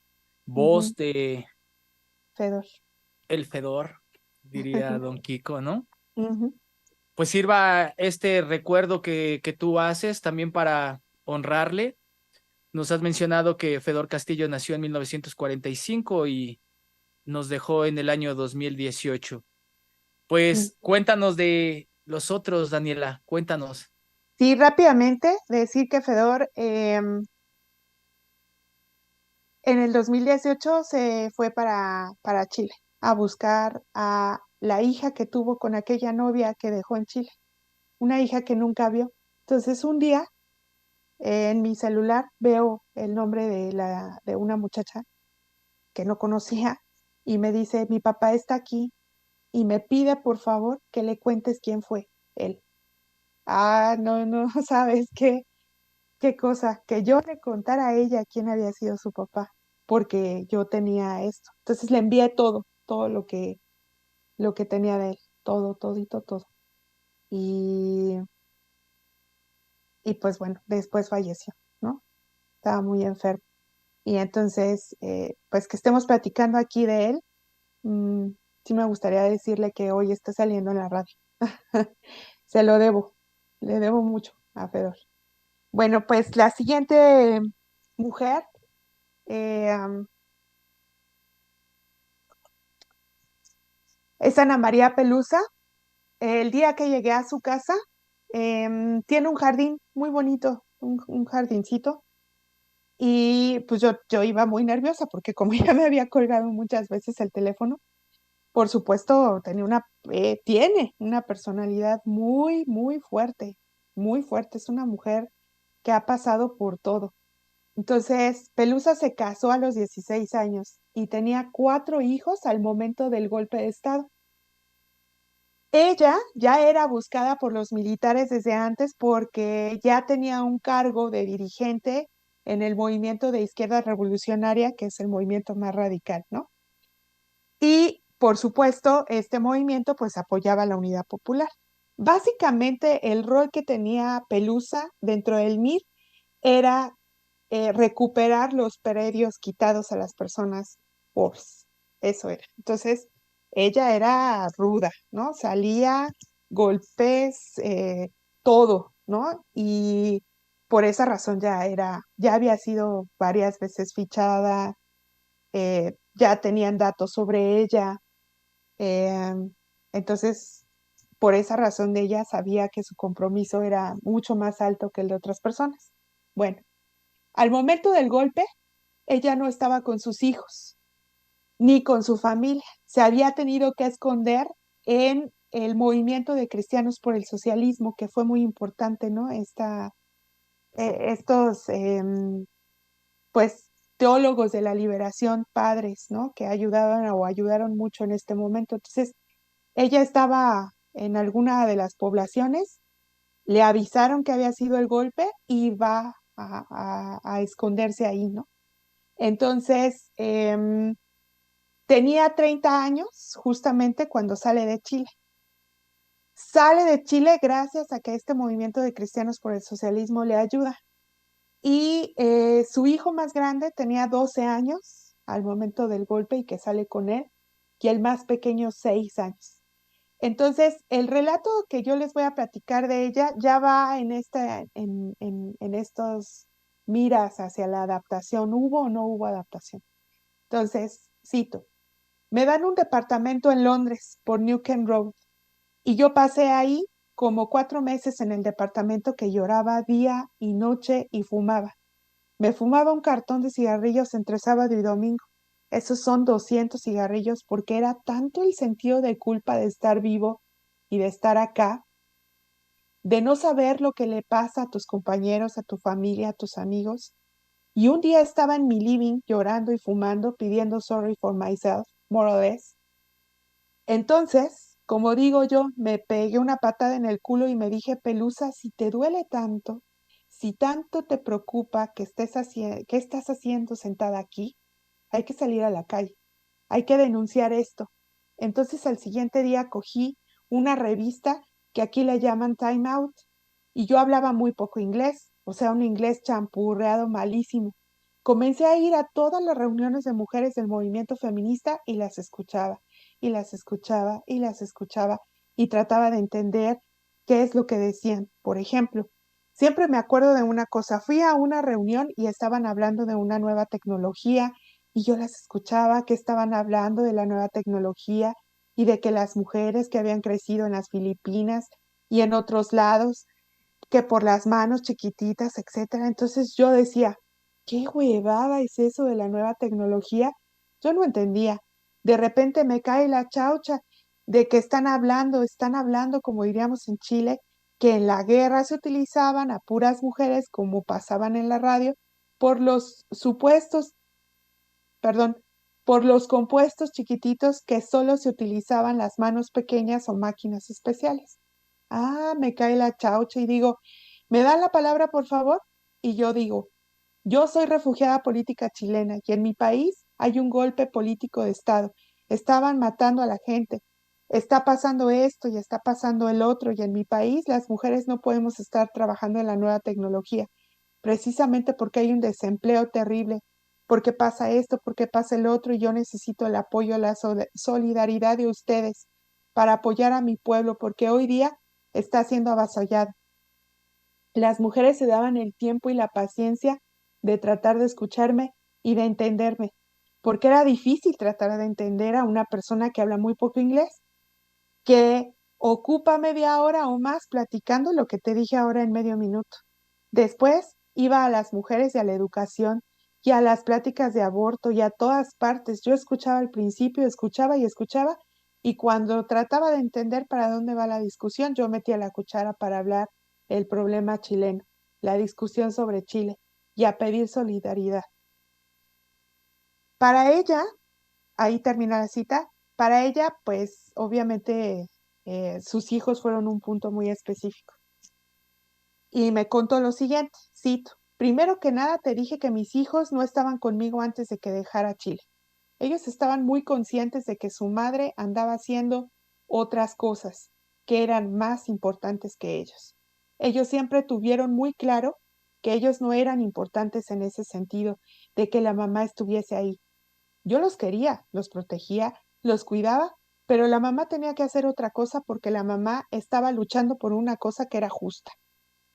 Ujú, voz de Fedor. el Fedor, diría Don Kiko, ¿no? Ujú. Pues sirva este recuerdo que tú haces también para honrarle. Nos has mencionado que Fedor Castillo nació en 1945 y nos dejó en el año 2018. Pues cuéntanos de los otros, Daniela, cuéntanos. Sí, rápidamente decir que Fedor en el 2018 se fue para Chile a buscar a la hija que tuvo con aquella novia que dejó en Chile, una hija que nunca vio. Entonces un día en mi celular veo el nombre de una muchacha que no conocía y me dice, mi papá está aquí y me pide por favor que le cuentes quién fue él. Ah, no, no, ¿sabes qué? Qué cosa, que yo le contara a ella quién había sido su papá, porque yo tenía esto. Entonces le envié todo, todo lo que tenía de él, todo, todito, todo. Y, y pues bueno, después falleció, ¿no? Estaba muy enfermo. Y entonces, pues que estemos platicando aquí de él, mm, sí me gustaría decirle que hoy está saliendo en la radio. Se lo debo, le debo mucho a Fedor. Bueno, pues la siguiente mujer es Ana María Pelusa. El día que llegué a su casa, tiene un jardín muy bonito, un jardincito. Y pues yo iba muy nerviosa porque como ya me había colgado muchas veces el teléfono, por supuesto tiene una personalidad muy, muy fuerte, muy fuerte. Es una mujer que ha pasado por todo. Entonces, Pelusa se casó a los 16 años y tenía 4 hijos al momento del golpe de Estado. Ella ya era buscada por los militares desde antes porque ya tenía un cargo de dirigente en el movimiento de izquierda revolucionaria, que es el movimiento más radical, ¿no? Y, por supuesto, este movimiento pues apoyaba la Unidad Popular. Básicamente, el rol que tenía Pelusa dentro del MIR era recuperar los predios quitados a las personas pobres. Eso era. Entonces, ella era ruda, ¿no? Salía, golpes, todo, ¿no? Y por esa razón ya había sido varias veces fichada, ya tenían datos sobre ella. eh, entonces, por esa razón ella sabía que su compromiso era mucho más alto que el de otras personas. Bueno, al momento del golpe, ella no estaba con sus hijos ni con su familia. Se había tenido que esconder en el movimiento de cristianos por el socialismo, que fue muy importante, ¿no? Estos, pues, teólogos de la liberación, padres, ¿no? Que ayudaron mucho en este momento. Entonces, ella estaba en alguna de las poblaciones, le avisaron que había sido el golpe y va a esconderse ahí, ¿no? Entonces, tenía 30 años justamente cuando sale de Chile. Sale de Chile gracias a que este movimiento de cristianos por el socialismo le ayuda. Y su hijo más grande tenía 12 años al momento del golpe y que sale con él, y el más pequeño 6 años. Entonces, el relato que yo les voy a platicar de ella ya va en estos miras hacia la adaptación. ¿Hubo o no hubo adaptación? Entonces, cito, me dan un departamento en Londres por New Kent Road y yo pasé ahí como 4 meses en el departamento que lloraba día y noche y fumaba. Me fumaba un cartón de cigarrillos entre sábado y domingo. Esos son 200 cigarrillos porque era tanto el sentido de culpa de estar vivo y de estar acá, de no saber lo que le pasa a tus compañeros, a tu familia, a tus amigos. Y un día estaba en mi living llorando y fumando, pidiendo sorry for myself, more or less. Entonces, como digo yo, me pegué una patada en el culo y me dije, Pelusa, si te duele tanto, si tanto te preocupa que ¿qué estás haciendo sentada aquí? Hay que salir a la calle, hay que denunciar esto. Entonces al siguiente día cogí una revista que aquí le llaman Time Out y yo hablaba muy poco inglés, o sea, un inglés champurreado malísimo. Comencé a ir a todas las reuniones de mujeres del movimiento feminista y las escuchaba, y las escuchaba, y las escuchaba, y trataba de entender qué es lo que decían. Por ejemplo, siempre me acuerdo de una cosa, fui a una reunión y estaban hablando de una nueva tecnología y yo las escuchaba que estaban hablando de la nueva tecnología y de que las mujeres que habían crecido en las Filipinas y en otros lados, que por las manos chiquititas, etcétera. Entonces yo decía, ¿qué huevada es eso de la nueva tecnología? Yo no entendía. De repente me cae la chaucha de que están hablando, como diríamos en Chile, que en la guerra se utilizaban a puras mujeres, como pasaban en la radio, por los supuestos, perdón, por los compuestos chiquititos que solo se utilizaban las manos pequeñas o máquinas especiales. Ah, me cae la chaucha y digo, ¿me dan la palabra, por favor? Y yo digo, yo soy refugiada política chilena y en mi país hay un golpe político de Estado. Estaban matando a la gente. Está pasando esto y está pasando el otro y en mi país las mujeres no podemos estar trabajando en la nueva tecnología, precisamente porque hay un desempleo terrible, porque pasa esto, porque pasa el otro y yo necesito el apoyo, la solidaridad de ustedes para apoyar a mi pueblo porque hoy día está siendo avasallado. Las mujeres se daban el tiempo y la paciencia de tratar de escucharme y de entenderme, porque era difícil tratar de entender a una persona que habla muy poco inglés, que ocupa media hora o más platicando lo que te dije ahora en medio minuto. Después iba a las mujeres y a la educación y a las pláticas de aborto y a todas partes. Yo escuchaba al principio, escuchaba y escuchaba, y cuando trataba de entender para dónde va la discusión, yo metía la cuchara para hablar el problema chileno, la discusión sobre Chile y a pedir solidaridad. Para ella, ahí termina la cita, para ella, pues obviamente sus hijos fueron un punto muy específico. Y me contó lo siguiente, cito, primero que nada te dije que mis hijos no estaban conmigo antes de que dejara Chile. Ellos estaban muy conscientes de que su madre andaba haciendo otras cosas que eran más importantes que ellos. Ellos siempre tuvieron muy claro que ellos no eran importantes en ese sentido, de que la mamá estuviese ahí. Yo los quería, los protegía, los cuidaba, pero la mamá tenía que hacer otra cosa porque la mamá estaba luchando por una cosa que era justa.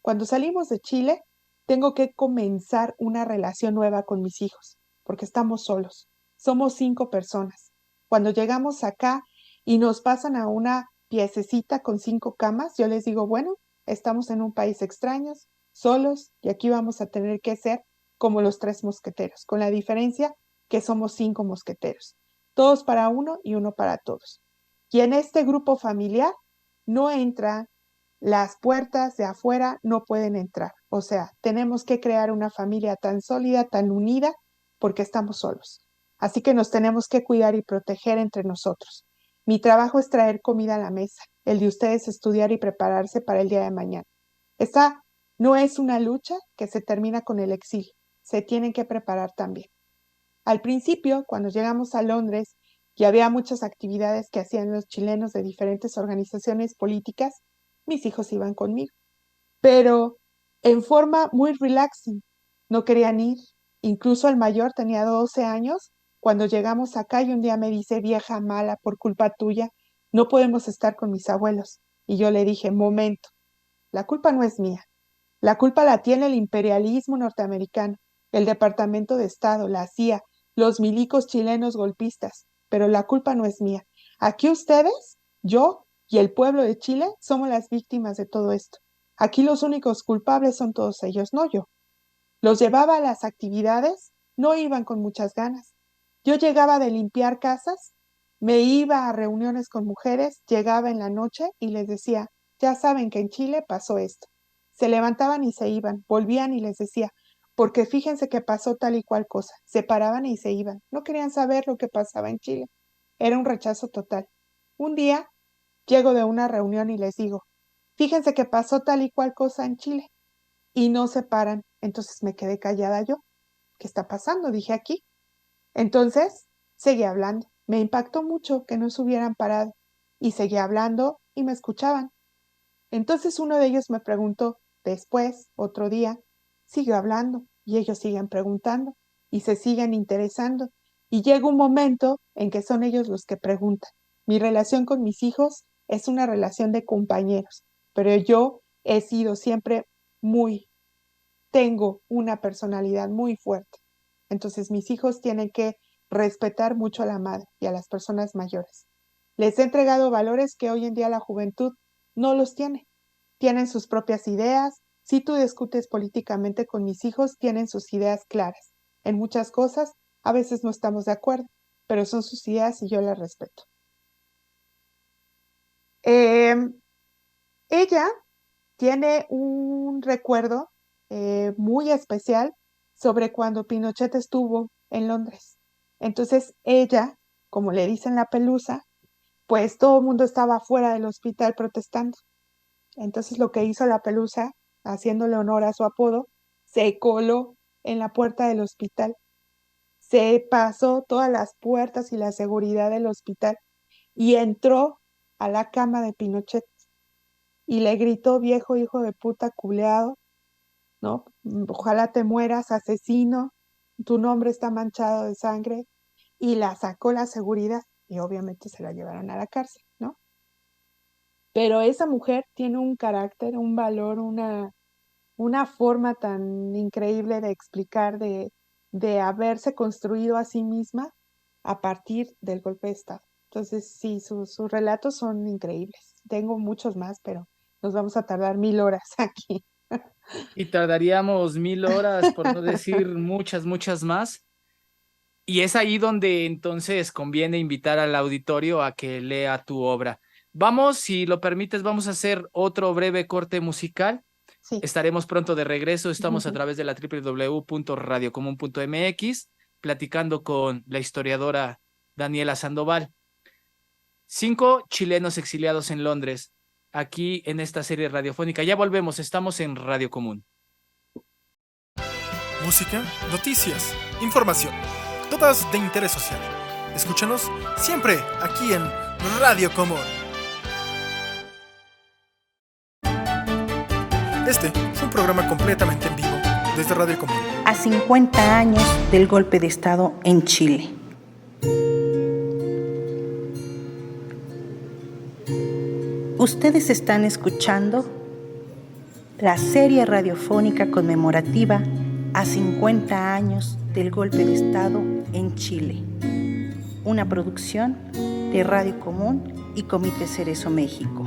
Cuando salimos de Chile, tengo que comenzar una relación nueva con mis hijos, porque estamos solos. Somos 5 personas. Cuando llegamos acá y nos pasan a una piececita con 5 camas, yo les digo, bueno, estamos en un país extraños, solos, y aquí vamos a tener que ser como los 3 mosqueteros, con la diferencia que somos 5 mosqueteros, todos para uno y uno para todos. Y en este grupo familiar no entra las puertas de afuera no pueden entrar. O sea, tenemos que crear una familia tan sólida, tan unida, porque estamos solos. Así que nos tenemos que cuidar y proteger entre nosotros. Mi trabajo es traer comida a la mesa, el de ustedes estudiar y prepararse para el día de mañana. Esta no es una lucha que se termina con el exilio, se tienen que preparar también. Al principio, cuando llegamos a Londres y había muchas actividades que hacían los chilenos de diferentes organizaciones políticas, mis hijos iban conmigo, pero en forma muy relaxing. No querían ir. Incluso el mayor tenía 12 años cuando llegamos acá y un día me dice, vieja mala, por culpa tuya, no podemos estar con mis abuelos. Y yo le dije, momento, la culpa no es mía. La culpa la tiene el imperialismo norteamericano, el Departamento de Estado, la CIA, los milicos chilenos golpistas, pero la culpa no es mía. Aquí ustedes, yo y el pueblo de Chile somos las víctimas de todo esto. Aquí los únicos culpables son todos ellos, no yo. Los llevaba a las actividades, no iban con muchas ganas. Yo llegaba de limpiar casas, me iba a reuniones con mujeres, llegaba en la noche y les decía, ya saben que en Chile pasó esto. Se levantaban y se iban, volvían y les decía, porque fíjense que pasó tal y cual cosa. Se paraban y se iban. No querían saber lo que pasaba en Chile. Era un rechazo total. Un día llego de una reunión y les digo, fíjense que pasó tal y cual cosa en Chile. Y no se paran. Entonces me quedé callada yo. ¿Qué está pasando? Dije aquí. Entonces seguí hablando. Me impactó mucho que no se hubieran parado. Y seguí hablando y me escuchaban. Entonces uno de ellos me preguntó, después, otro día, siguió hablando y ellos siguen preguntando y se siguen interesando. Y llega un momento en que son ellos los que preguntan. Mi relación con mis hijos es una relación de compañeros, pero yo he sido siempre tengo una personalidad muy fuerte. Entonces mis hijos tienen que respetar mucho a la madre y a las personas mayores. Les he entregado valores que hoy en día la juventud no los tiene. Tienen sus propias ideas. Si tú discutes políticamente con mis hijos, tienen sus ideas claras. En muchas cosas, a veces no estamos de acuerdo, pero son sus ideas y yo las respeto. Ella tiene un recuerdo muy especial sobre cuando Pinochet estuvo en Londres. Entonces ella, como le dicen la Pelusa, pues todo el mundo estaba fuera del hospital protestando. Entonces lo que hizo la Pelusa, haciéndole honor a su apodo, se coló en la puerta del hospital. Se pasó todas las puertas y la seguridad del hospital y entró a la cama de Pinochet y le gritó, viejo hijo de puta culeado, ¿no? Ojalá te mueras, asesino, tu nombre está manchado de sangre, y la sacó la seguridad y obviamente se la llevaron a la cárcel, ¿no? Pero esa mujer tiene un carácter, un valor, una forma tan increíble de explicar, de haberse construido a sí misma a partir del golpe de Estado. Entonces, sí, sus relatos son increíbles. Tengo muchos más, pero nos vamos a tardar 1000 horas aquí. Y tardaríamos 1000 horas, por no decir muchas, muchas más. Y es ahí donde entonces conviene invitar al auditorio a que lea tu obra. Vamos, si lo permites, vamos a hacer otro breve corte musical. Sí. Estaremos pronto de regreso. Estamos a través de la www.radiocomun.mx platicando con la historiadora Daniela Sandoval. 5 chilenos exiliados en Londres, aquí en esta serie radiofónica. Ya volvemos, estamos en Radio Común. Música, noticias, información, todas de interés social. Escúchanos siempre aquí en Radio Común. Este es un programa completamente en vivo desde Radio Común. A 50 años del golpe de Estado en Chile. Ustedes están escuchando la serie radiofónica conmemorativa a 50 años del golpe de Estado en Chile, una producción de Radio Común y Comité Cerezo México.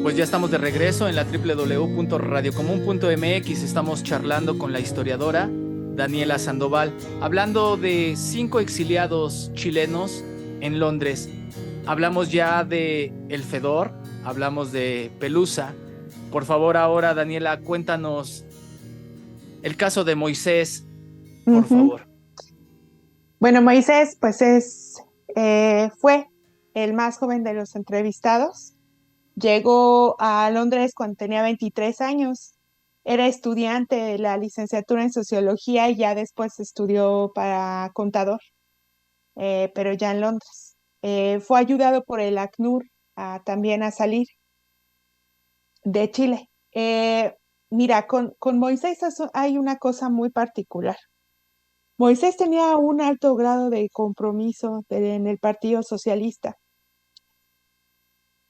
Pues ya estamos de regreso en la www.radiocomun.mx. Estamos charlando con la historiadora Daniela Sandoval, hablando de 5 exiliados chilenos en Londres. Hablamos ya de El Fedor, hablamos de Pelusa. Por favor, ahora, Daniela, cuéntanos el caso de Moisés, por Ujú. favor. Bueno, Moisés, pues fue el más joven de los entrevistados. Llegó a Londres cuando tenía 23 años. Era estudiante de la licenciatura en sociología y ya después estudió para contador, pero ya en Londres. Fue ayudado por el ACNUR también a salir de Chile. Mira, con Moisés hay una cosa muy particular. Moisés tenía un alto grado de compromiso en el Partido Socialista.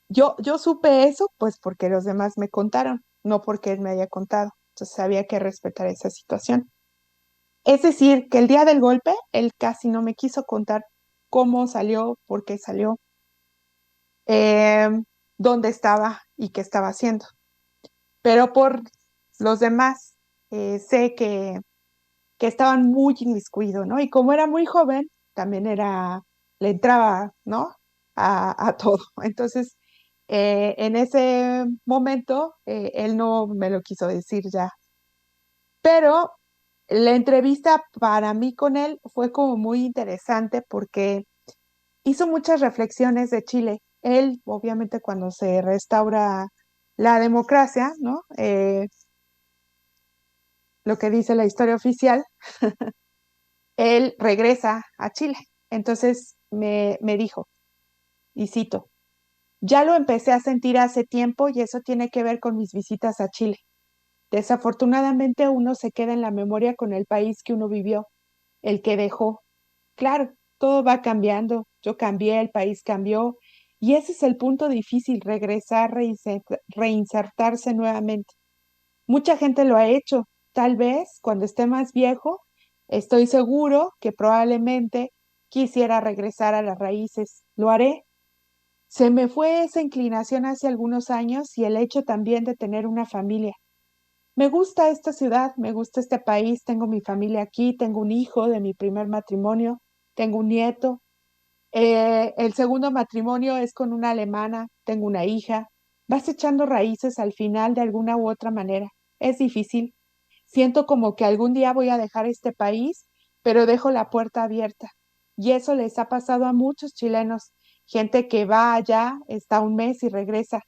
Yo supe eso, pues porque los demás me contaron, no porque él me haya contado. Entonces había que respetar esa situación. Es decir, que el día del golpe, él casi no me quiso contar cómo salió, por qué salió, eh, dónde estaba y qué estaba haciendo. Pero por los demás, sé que estaban muy inmiscuidos, ¿no? Y como era muy joven, también le entraba, ¿no? A todo. Entonces, en ese momento, él no me lo quiso decir ya. Pero la entrevista para mí con él fue como muy interesante porque hizo muchas reflexiones de Chile. Él, obviamente, cuando se restaura la democracia, ¿no? Lo que dice la historia oficial, él regresa a Chile. Entonces me dijo, y cito, ya lo empecé a sentir hace tiempo y eso tiene que ver con mis visitas a Chile. Desafortunadamente uno se queda en la memoria con el país que uno vivió, el que dejó. Claro, todo va cambiando, yo cambié, el país cambió y ese es el punto difícil, regresar, reinsertarse nuevamente. Mucha gente lo ha hecho. Tal vez cuando esté más viejo, estoy seguro que probablemente quisiera regresar a las raíces. Lo haré. Se me fue esa inclinación hace algunos años y el hecho también de tener una familia. Me gusta esta ciudad, me gusta este país, tengo mi familia aquí, tengo un hijo de mi primer matrimonio, tengo un nieto. El segundo matrimonio es con una alemana, tengo una hija. Vas echando raíces al final de alguna u otra manera. Es difícil. Siento como que algún día voy a dejar este país, pero dejo la puerta abierta. Y eso les ha pasado a muchos chilenos. Gente que va allá, está un mes y regresa.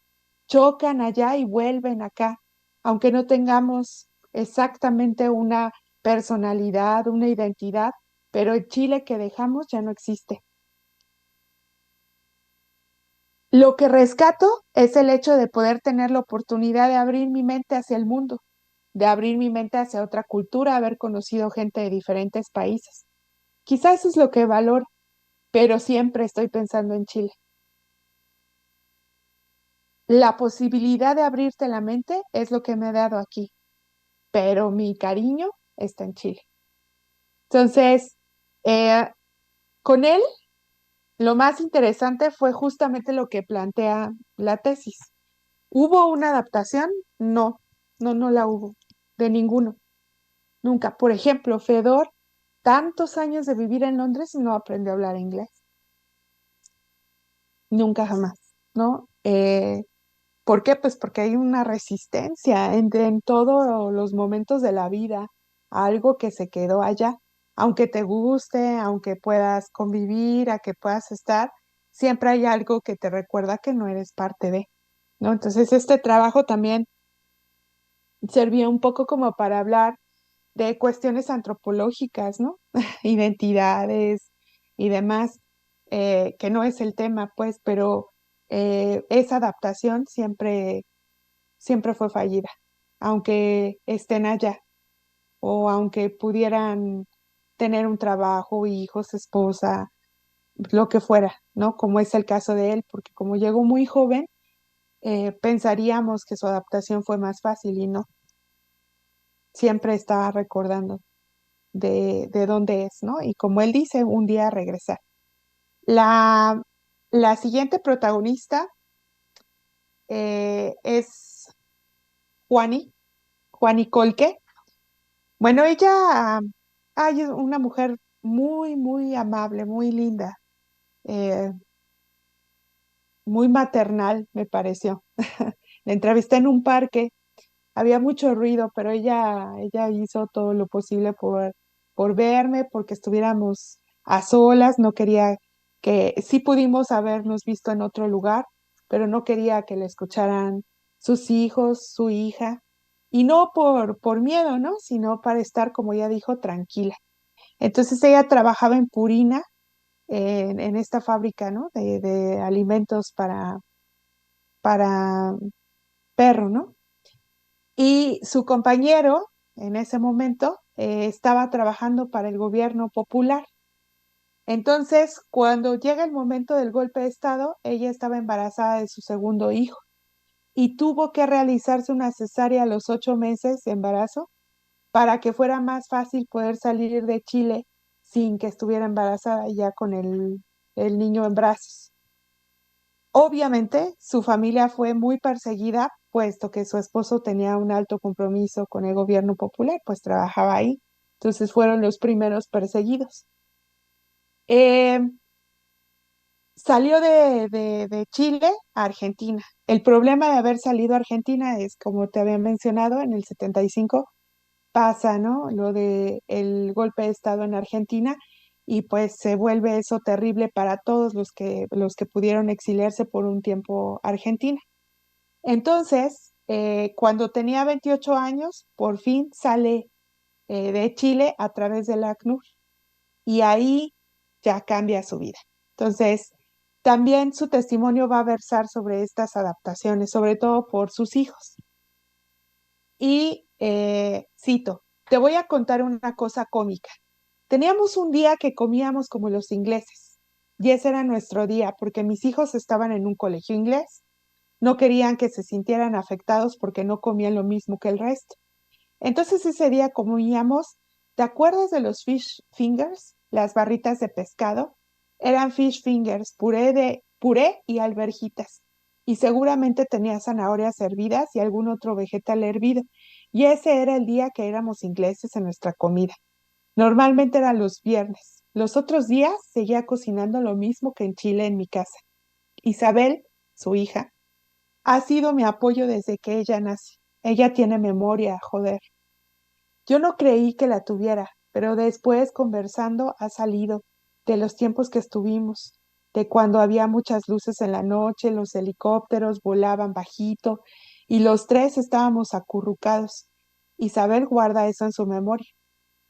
Chocan allá y vuelven acá, aunque no tengamos exactamente una personalidad, una identidad, pero el Chile que dejamos ya no existe. Lo que rescato es el hecho de poder tener la oportunidad de abrir mi mente hacia el mundo, de abrir mi mente hacia otra cultura, haber conocido gente de diferentes países. Quizás eso es lo que valoro, pero siempre estoy pensando en Chile. La posibilidad de abrirte la mente es lo que me ha dado aquí, pero mi cariño está en Chile. Entonces, eh, con él, lo más interesante fue justamente lo que plantea la tesis. ¿Hubo una adaptación? No, no la hubo, de ninguno, nunca. Por ejemplo, Fedor, tantos años de vivir en Londres, no aprendió a hablar inglés, nunca jamás, ¿no? ¿Por qué? Pues porque hay una resistencia en todos los momentos de la vida, a algo que se quedó allá. Aunque te guste, aunque puedas convivir, a que puedas estar, siempre hay algo que te recuerda que no eres parte de, ¿no? Entonces, este trabajo también servía un poco como para hablar de cuestiones antropológicas, ¿no? Identidades y demás, que no es el tema, pues, pero esa adaptación siempre fue fallida, aunque estén allá o aunque pudieran tener un trabajo, hijos, esposa, lo que fuera, ¿no? Como es el caso de él, porque como llegó muy joven, pensaríamos que su adaptación fue más fácil y no, siempre estaba recordando de dónde es, ¿no? Y como él dice, un día regresar. La, la siguiente protagonista es Juani Colque. Bueno, ella Ay, es una mujer muy, muy amable, muy linda, eh, muy maternal, me pareció. La entrevisté en un parque, había mucho ruido, pero ella hizo todo lo posible por verme, porque estuviéramos a solas, no quería sí pudimos habernos visto en otro lugar, pero no quería que le escucharan sus hijos, su hija, y no por miedo, ¿no? Sino para estar, como ella dijo, tranquila. Entonces ella trabajaba en Purina, en esta fábrica, ¿no? De alimentos para perro, ¿no? Y su compañero en ese momento estaba trabajando para el gobierno popular. Entonces, cuando llega el momento del golpe de Estado, ella estaba embarazada de su segundo hijo y tuvo que realizarse una cesárea a los 8 meses de embarazo para que fuera más fácil poder salir de Chile sin que estuviera embarazada y ya con el niño en brazos. Obviamente, su familia fue muy perseguida, puesto que su esposo tenía un alto compromiso con el gobierno popular, pues trabajaba ahí. Entonces fueron los primeros perseguidos. Eh, Salió de Chile a Argentina. El problema de haber salido a Argentina es, como te había mencionado, en el 75 pasa, ¿no? Lo de el golpe de Estado en Argentina y pues se vuelve eso terrible para todos los que pudieron exiliarse por un tiempo a Argentina. Entonces, cuando tenía 28 años, por fin sale de Chile a través del ACNUR y ahí ya cambia su vida. Entonces, también su testimonio va a versar sobre estas adaptaciones, sobre todo por sus hijos. Y cito, te voy a contar una cosa cómica. Teníamos un día que comíamos como los ingleses, y ese era nuestro día, porque mis hijos estaban en un colegio inglés, no querían que se sintieran afectados porque no comían lo mismo que el resto. Entonces ese día comíamos, ¿te acuerdas de los fish fingers? Las barritas de pescado. Eran fish fingers, puré y alverjitas. Y seguramente tenía zanahorias hervidas y algún otro vegetal hervido. Y ese era el día que éramos ingleses en nuestra comida. Normalmente eran los viernes. Los otros días seguía cocinando lo mismo que en Chile en mi casa. Isabel, su hija, ha sido mi apoyo desde que ella nace. Ella tiene memoria, joder. Yo no creí que la tuviera, pero después conversando ha salido de los tiempos que estuvimos, de cuando había muchas luces en la noche, los helicópteros volaban bajito y los tres estábamos acurrucados. Isabel guarda eso en su memoria.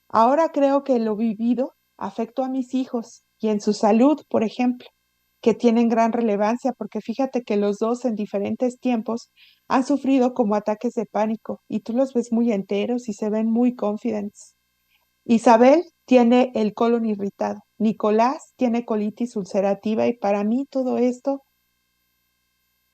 Ahora creo que lo vivido afectó a mis hijos y en su salud, por ejemplo, que tienen gran relevancia porque fíjate que los dos en diferentes tiempos han sufrido como ataques de pánico y tú los ves muy enteros y se ven muy confidents. Isabel tiene el colon irritado, Nicolás tiene colitis ulcerativa y para mí todo esto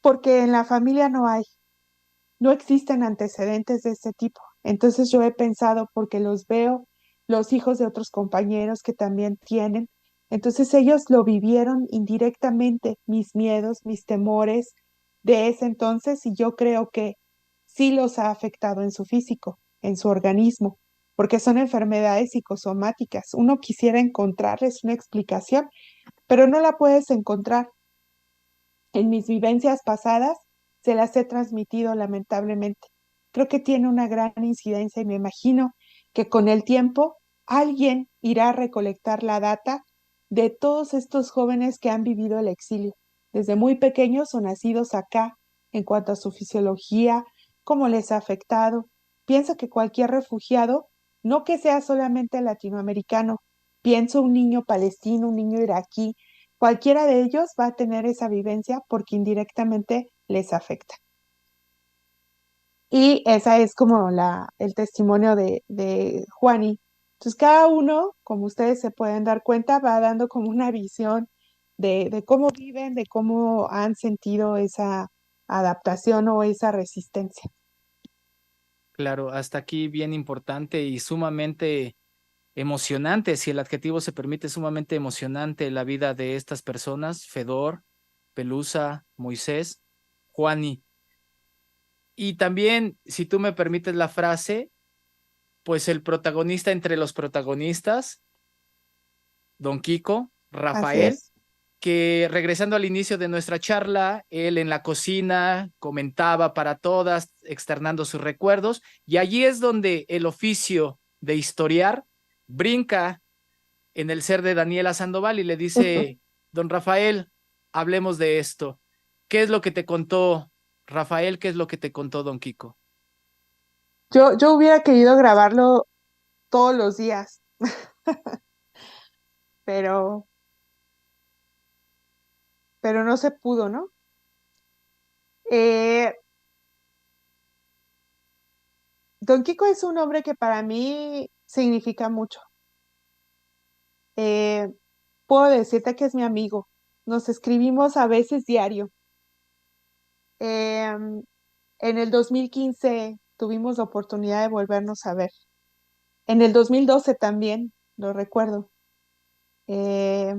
porque en la familia no existen antecedentes de este tipo. Entonces yo he pensado, porque los veo, los hijos de otros compañeros que también tienen, entonces ellos lo vivieron indirectamente, mis miedos, mis temores de ese entonces, y yo creo que sí los ha afectado en su físico, en su organismo, porque son enfermedades psicosomáticas. Uno quisiera encontrarles una explicación, pero no la puedes encontrar. En mis vivencias pasadas se las he transmitido lamentablemente. Creo que tiene una gran incidencia y me imagino que con el tiempo alguien irá a recolectar la data de todos estos jóvenes que han vivido el exilio, desde muy pequeños o nacidos acá, en cuanto a su fisiología, cómo les ha afectado. Pienso que cualquier refugiado, no que sea solamente latinoamericano, pienso un niño palestino, un niño iraquí, cualquiera de ellos va a tener esa vivencia porque indirectamente les afecta. Y esa es como el testimonio de Juani. Entonces, cada uno, como ustedes se pueden dar cuenta, va dando como una visión de cómo viven, de cómo han sentido esa adaptación o esa resistencia. Claro, hasta aquí bien importante y sumamente emocionante, si el adjetivo se permite, sumamente emocionante la vida de estas personas, Fedor, Pelusa, Moisés, Juani. Y también, si tú me permites la frase, pues el protagonista entre los protagonistas, don Kiko, Así Rafael, es. que regresando al inicio de nuestra charla, él en la cocina comentaba para todas, externando sus recuerdos, y allí es donde el oficio de historiar brinca en el ser de Daniela Sandoval y le dice, don Rafael, hablemos de esto. ¿Qué es lo que te contó Rafael? ¿Qué es lo que te contó don Kiko? Yo hubiera querido grabarlo todos los días, pero, pero no se pudo, ¿no? Eh, Don Kiko es un hombre que para mí significa mucho. Eh, Puedo decirte que es mi amigo. Nos escribimos a veces diario. En el 2015 tuvimos la oportunidad de volvernos a ver. En el 2012 también, lo recuerdo. Eh,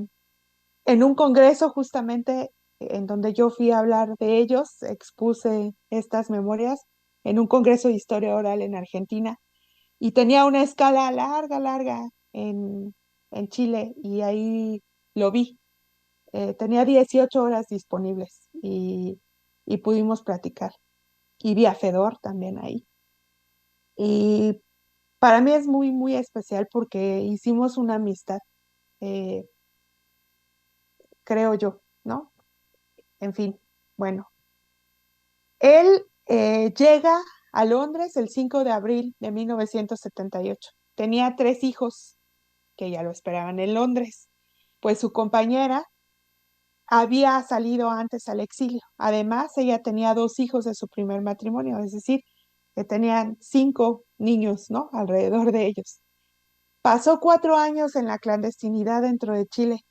en un congreso justamente en donde yo fui a hablar de ellos, expuse estas memorias en un congreso de historia oral en Argentina y tenía una escala larga, larga en Chile y ahí lo vi. Tenía 18 horas disponibles y pudimos platicar. Y vi a Fedor también ahí. Y para mí es muy, muy especial porque hicimos una amistad, eh, creo yo, ¿no? En fin, bueno. Él llega a Londres el 5 de abril de 1978. Tenía 3 hijos que ya lo esperaban en Londres, pues su compañera había salido antes al exilio. Además, ella tenía 2 hijos de su primer matrimonio, es decir, que tenían 5 niños, ¿no? Alrededor de ellos. Pasó 4 años en la clandestinidad dentro de Chile,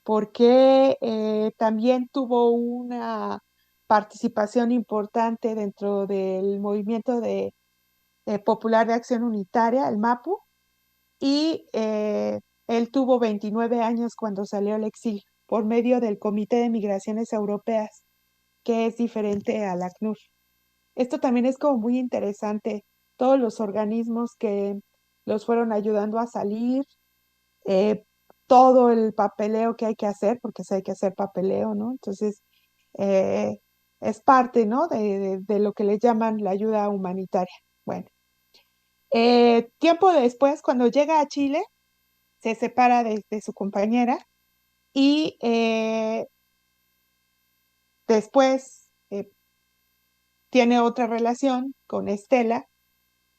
porque también tuvo una participación importante dentro del movimiento popular de acción unitaria, el MAPU, y él tuvo 29 años cuando salió al exilio por medio del Comité de Migraciones Europeas, que es diferente a la ACNUR. Esto también es como muy interesante, todos los organismos que los fueron ayudando a salir, eh, todo el papeleo que hay que hacer, porque sí hay que hacer papeleo, ¿no? Entonces, eh, es parte, ¿no? De lo que le llaman la ayuda humanitaria. Bueno, tiempo después, cuando llega a Chile, se separa de su compañera y después tiene otra relación con Estela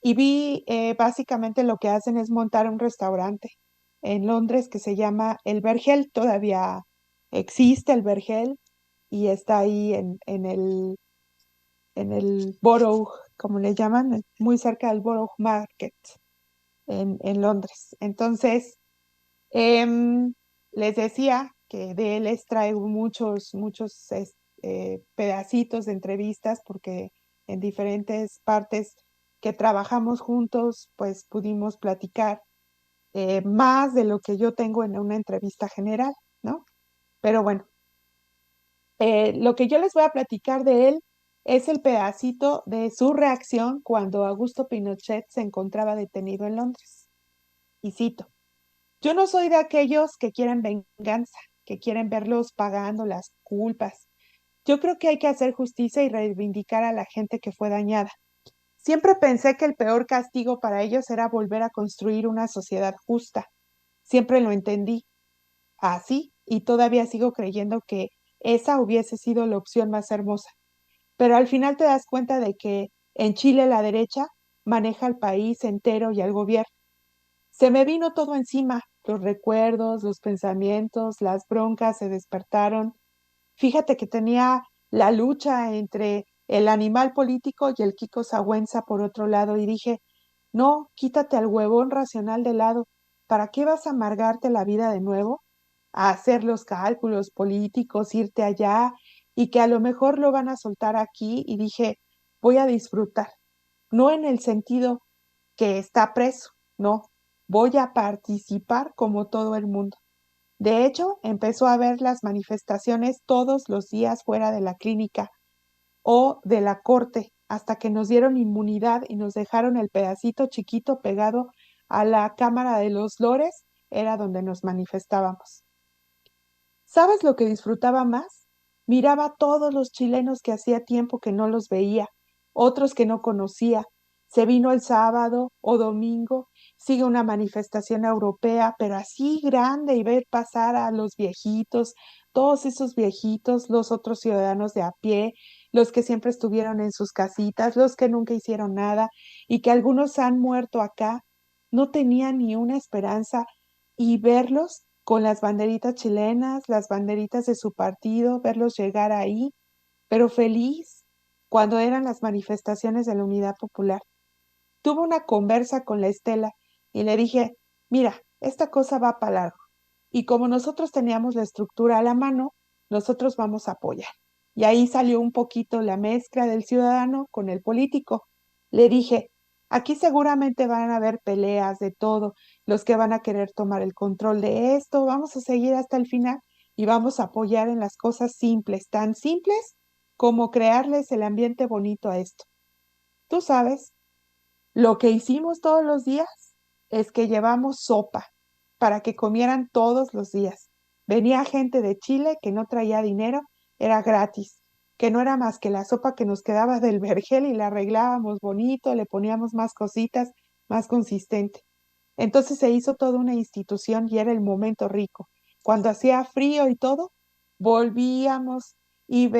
y vi básicamente lo que hacen es montar un restaurante en Londres que se llama El Vergel. Todavía existe el Vergel y está ahí en el Borough, como le llaman, muy cerca del Borough Market en Londres. Entonces, Em, les decía que de él les traigo muchos, muchos pedacitos de entrevistas porque en diferentes partes que trabajamos juntos, pues pudimos platicar más de lo que yo tengo en una entrevista general, ¿no? Pero bueno, lo que yo les voy a platicar de él es el pedacito de su reacción cuando Augusto Pinochet se encontraba detenido en Londres. Y cito. Yo no soy de aquellos que quieren venganza, que quieren verlos pagando las culpas. Yo creo que hay que hacer justicia y reivindicar a la gente que fue dañada. Siempre pensé que el peor castigo para ellos era volver a construir una sociedad justa. Siempre lo entendí así y todavía sigo creyendo que esa hubiese sido la opción más hermosa. Pero al final te das cuenta de que en Chile la derecha maneja al país entero y al gobierno. Se me vino todo encima, los recuerdos, los pensamientos, las broncas se despertaron. Fíjate que tenía la lucha entre el animal político y el Kiko Sagüenza por otro lado y dije, no, quítate al huevón racional de lado. ¿Para qué vas a amargarte la vida de nuevo? A hacer los cálculos políticos, irte allá y que a lo mejor lo van a soltar aquí y dije, voy a disfrutar, no en el sentido que está preso, no, voy a participar como todo el mundo. De hecho, empezó a ver las manifestaciones todos los días fuera de la clínica o de la corte hasta que nos dieron inmunidad y nos dejaron el pedacito chiquito pegado a la Cámara de los Lores, era donde nos manifestábamos. ¿Sabes lo que disfrutaba más? Miraba a todos los chilenos que hacía tiempo que no los veía, otros que no conocía. Se vino el sábado o domingo, sigue una manifestación europea, pero así grande, y ver pasar a los viejitos, todos esos viejitos, los otros ciudadanos de a pie, los que siempre estuvieron en sus casitas, los que nunca hicieron nada y que algunos han muerto acá, no tenían ni una esperanza, y verlos con las banderitas chilenas, las banderitas de su partido, verlos llegar ahí, pero feliz cuando eran las manifestaciones de la Unidad Popular. Tuve una conversa con la Estela y le dije, mira, esta cosa va para largo. Y como nosotros teníamos la estructura a la mano, nosotros vamos a apoyar. Y ahí salió un poquito la mezcla del ciudadano con el político. Le dije, aquí seguramente van a haber peleas de todo, los que van a querer tomar el control de esto, vamos a seguir hasta el final y vamos a apoyar en las cosas simples, tan simples como crearles el ambiente bonito a esto. Tú sabes, lo que hicimos todos los días es que llevamos sopa para que comieran todos los días. Venía gente de Chile que no traía dinero, era gratis, que no era más que la sopa que nos quedaba del vergel y la arreglábamos bonito, le poníamos más cositas, más consistente. Entonces se hizo toda una institución y era el momento rico. Cuando hacía frío y todo, volvíamos y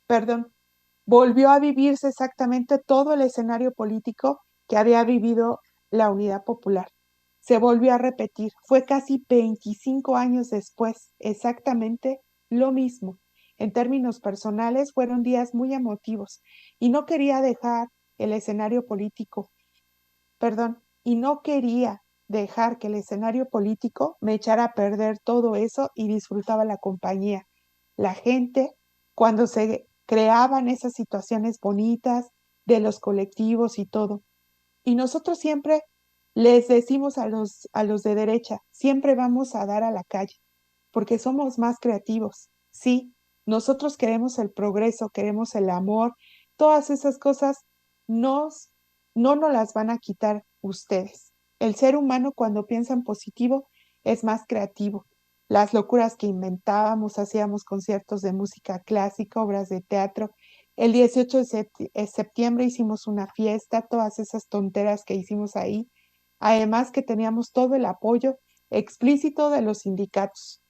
perdón, volvió a vivirse exactamente todo el escenario político que había vivido la Unidad Popular. Se volvió a repetir. Fue casi 25 años después, exactamente lo mismo. En términos personales, fueron días muy emotivos y no quería dejar el escenario político, y no quería dejar que el escenario político me echara a perder todo eso y disfrutaba la compañía. La gente, cuando se creaban esas situaciones bonitas de los colectivos y todo. Y nosotros siempre les decimos a los de derecha, siempre vamos a dar a la calle, porque somos más creativos. Sí, nosotros queremos el progreso, queremos el amor, todas esas cosas nos, no nos las van a quitar ustedes. El ser humano cuando piensa en positivo es más creativo. Las locuras que inventábamos, hacíamos conciertos de música clásica, obras de teatro. El 18 de septiembre hicimos una fiesta, todas esas tonteras que hicimos ahí. Además que teníamos todo el apoyo explícito de los sindicatos.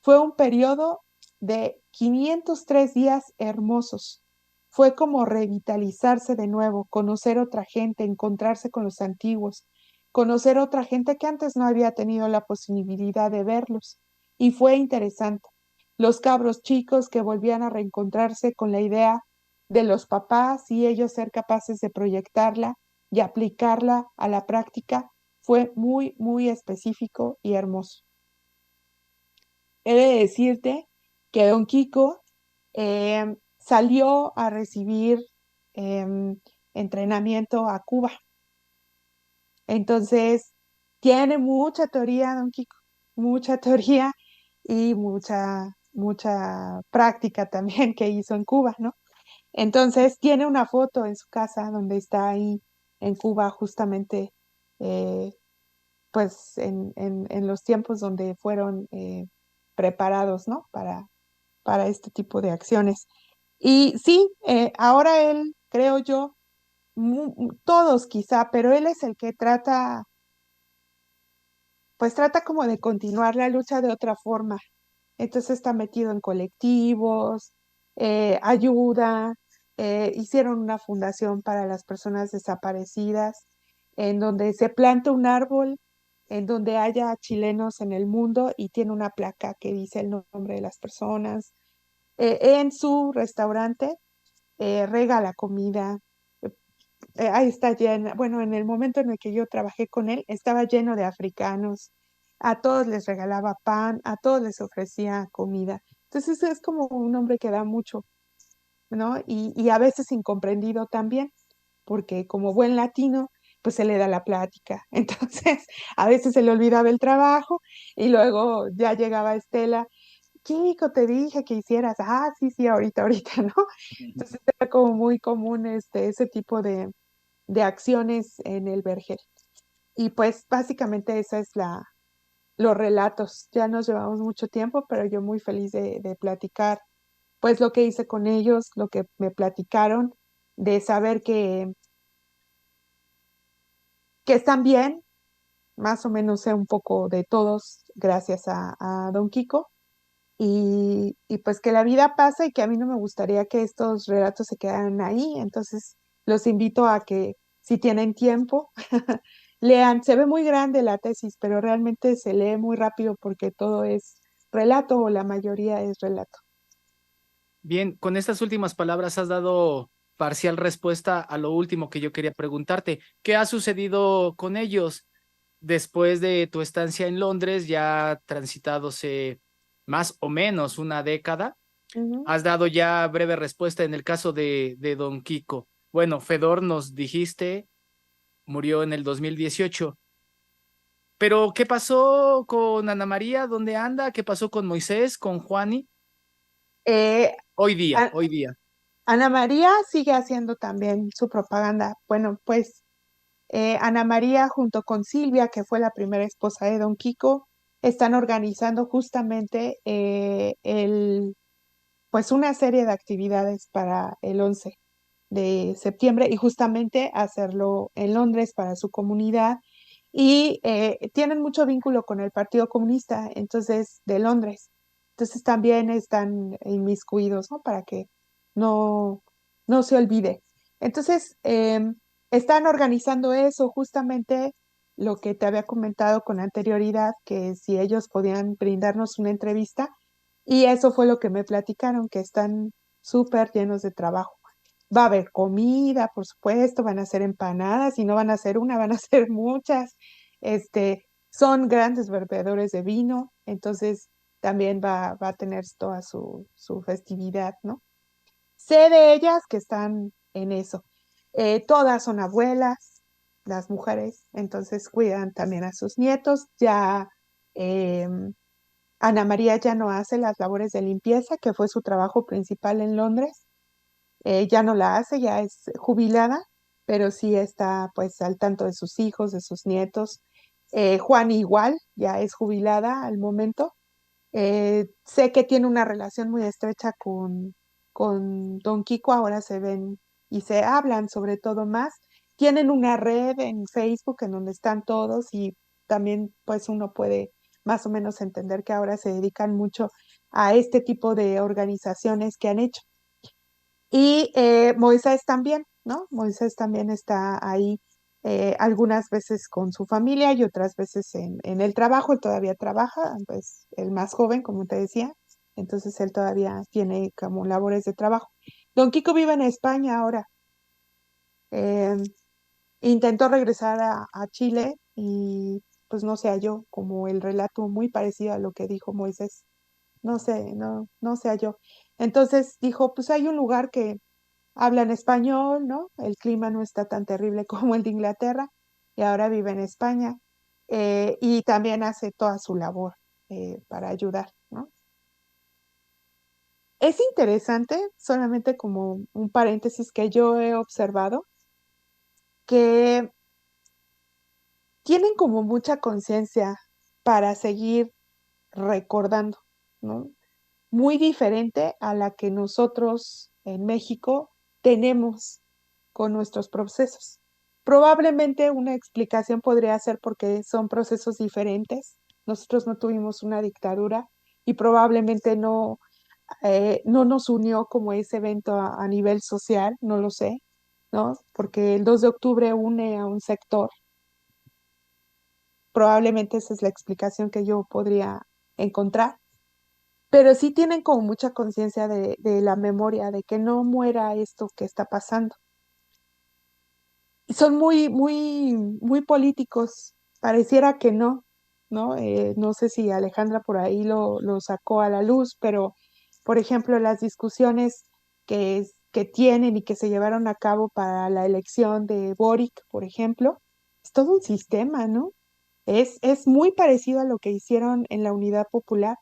Fue un periodo de 503 días hermosos. Fue como revitalizarse de nuevo, conocer otra gente, encontrarse con los antiguos, conocer otra gente que antes no había tenido la posibilidad de verlos. Y fue interesante. Los cabros chicos que volvían a reencontrarse con la idea de los papás y ellos ser capaces de proyectarla y aplicarla a la práctica fue muy, muy específico y hermoso. He de decirte que Don Kiko salió a recibir entrenamiento a Cuba. Entonces, tiene mucha teoría, Don Kiko, mucha teoría y mucha práctica también que hizo en Cuba, ¿no? Entonces, tiene una foto en su casa donde está ahí en Cuba justamente, pues en los tiempos donde fueron preparados, ¿no? Para este tipo de acciones. Y sí, ahora él, creo yo, todos quizá, pero él es el que trata, pues trata como de continuar la lucha de otra forma. Entonces está metido en colectivos, ayuda, hicieron una fundación para las personas desaparecidas, en donde se planta un árbol, en donde haya chilenos en el mundo y tiene una placa que dice el nombre de las personas. En su restaurante regala comida. Ahí está llena, bueno, en el momento en el que yo trabajé con él, estaba lleno de africanos, a todos les regalaba pan, a todos les ofrecía comida. Entonces es como un hombre que da mucho, ¿no? Y a veces incomprendido también, porque como buen latino, pues se le da la plática. Entonces, a veces se le olvidaba el trabajo y luego ya llegaba Estela Kiko, te dije que hicieras, sí, sí, ahorita, ¿no? Entonces era como muy común ese tipo de acciones en el vergel. Y pues básicamente esa es los relatos. Ya nos llevamos mucho tiempo, pero yo muy feliz de platicar, pues lo que hice con ellos, lo que me platicaron, de saber que están bien, más o menos sé un poco de todos gracias a Don Kiko. Y pues que la vida pasa y que a mí no me gustaría que estos relatos se quedaran ahí. Entonces los invito a que si tienen tiempo, lean. Se ve muy grande la tesis, pero realmente se lee muy rápido porque todo es relato o la mayoría es relato. Bien, con estas últimas palabras has dado parcial respuesta a lo último que yo quería preguntarte. ¿Qué ha sucedido con ellos después de tu estancia en Londres, ya transitadose más o menos una década? Ujú. Has dado ya breve respuesta en el caso de Don Kiko. Bueno, Fedor, nos dijiste, murió en el 2018. Pero, ¿qué pasó con Ana María? ¿Dónde anda? ¿Qué pasó con Moisés, con Juani? Eh, Hoy día, A- hoy día. Ana María sigue haciendo también su propaganda. Bueno, pues Ana María junto con Silvia, que fue la primera esposa de Don Kiko, están organizando justamente pues una serie de actividades para el 11 de septiembre y justamente hacerlo en Londres para su comunidad. Y tienen mucho vínculo con el Partido Comunista, entonces, de Londres. Entonces también están inmiscuidos, ¿no? Para que no, no se olvide. Entonces, están organizando eso, justamente lo que te había comentado con anterioridad, que si ellos podían brindarnos una entrevista, y eso fue lo que me platicaron, que están súper llenos de trabajo. Va a haber comida, por supuesto, van a hacer empanadas y no van a hacer una, van a hacer muchas. Son grandes bebedores de vino, entonces también va a tener toda su festividad, ¿no? Sé de ellas que están en eso. Todas son abuelas, las mujeres, entonces cuidan también a sus nietos. Ya Ana María ya no hace las labores de limpieza, que fue su trabajo principal en Londres. Ya no la hace, ya es jubilada, pero sí está pues al tanto de sus hijos, de sus nietos. Juan igual, ya es jubilada al momento. Sé que tiene una relación muy estrecha con Don Kiko, ahora se ven y se hablan sobre todo más. Tienen una red en Facebook en donde están todos y también pues uno puede más o menos entender que ahora se dedican mucho a este tipo de organizaciones que han hecho. Y Moisés también, ¿no? Moisés también está ahí algunas veces con su familia y otras veces en el trabajo. Él todavía trabaja, pues el más joven, como te decía. Entonces él todavía tiene como labores de trabajo. Don Kiko vive en España ahora. Eh, Intentó regresar a Chile y pues no se halló, como el relato muy parecido a lo que dijo Moisés. No sé, no se halló. Entonces dijo, pues hay un lugar que hablan español, ¿no? El clima no está tan terrible como el de Inglaterra y ahora vive en España y también hace toda su labor para ayudar, ¿no? Es interesante, solamente como un paréntesis que yo he observado, que tienen como mucha conciencia para seguir recordando, ¿no? Muy diferente a la que nosotros en México tenemos con nuestros procesos. Probablemente una explicación podría ser porque son procesos diferentes. Nosotros no tuvimos una dictadura y probablemente no nos unió como ese evento a nivel social, no lo sé, ¿no? Porque el 2 de octubre une a un sector. Probablemente esa es la explicación que yo podría encontrar, pero sí tienen como mucha conciencia de la memoria, de que no muera esto que está pasando. Y son muy políticos, pareciera que no, ¿no? No sé si Alejandra por ahí lo sacó a la luz, pero, por ejemplo, las discusiones que tienen y que se llevaron a cabo para la elección de Boric, por ejemplo, es todo un sistema, ¿no? Es muy parecido a lo que hicieron en la Unidad Popular.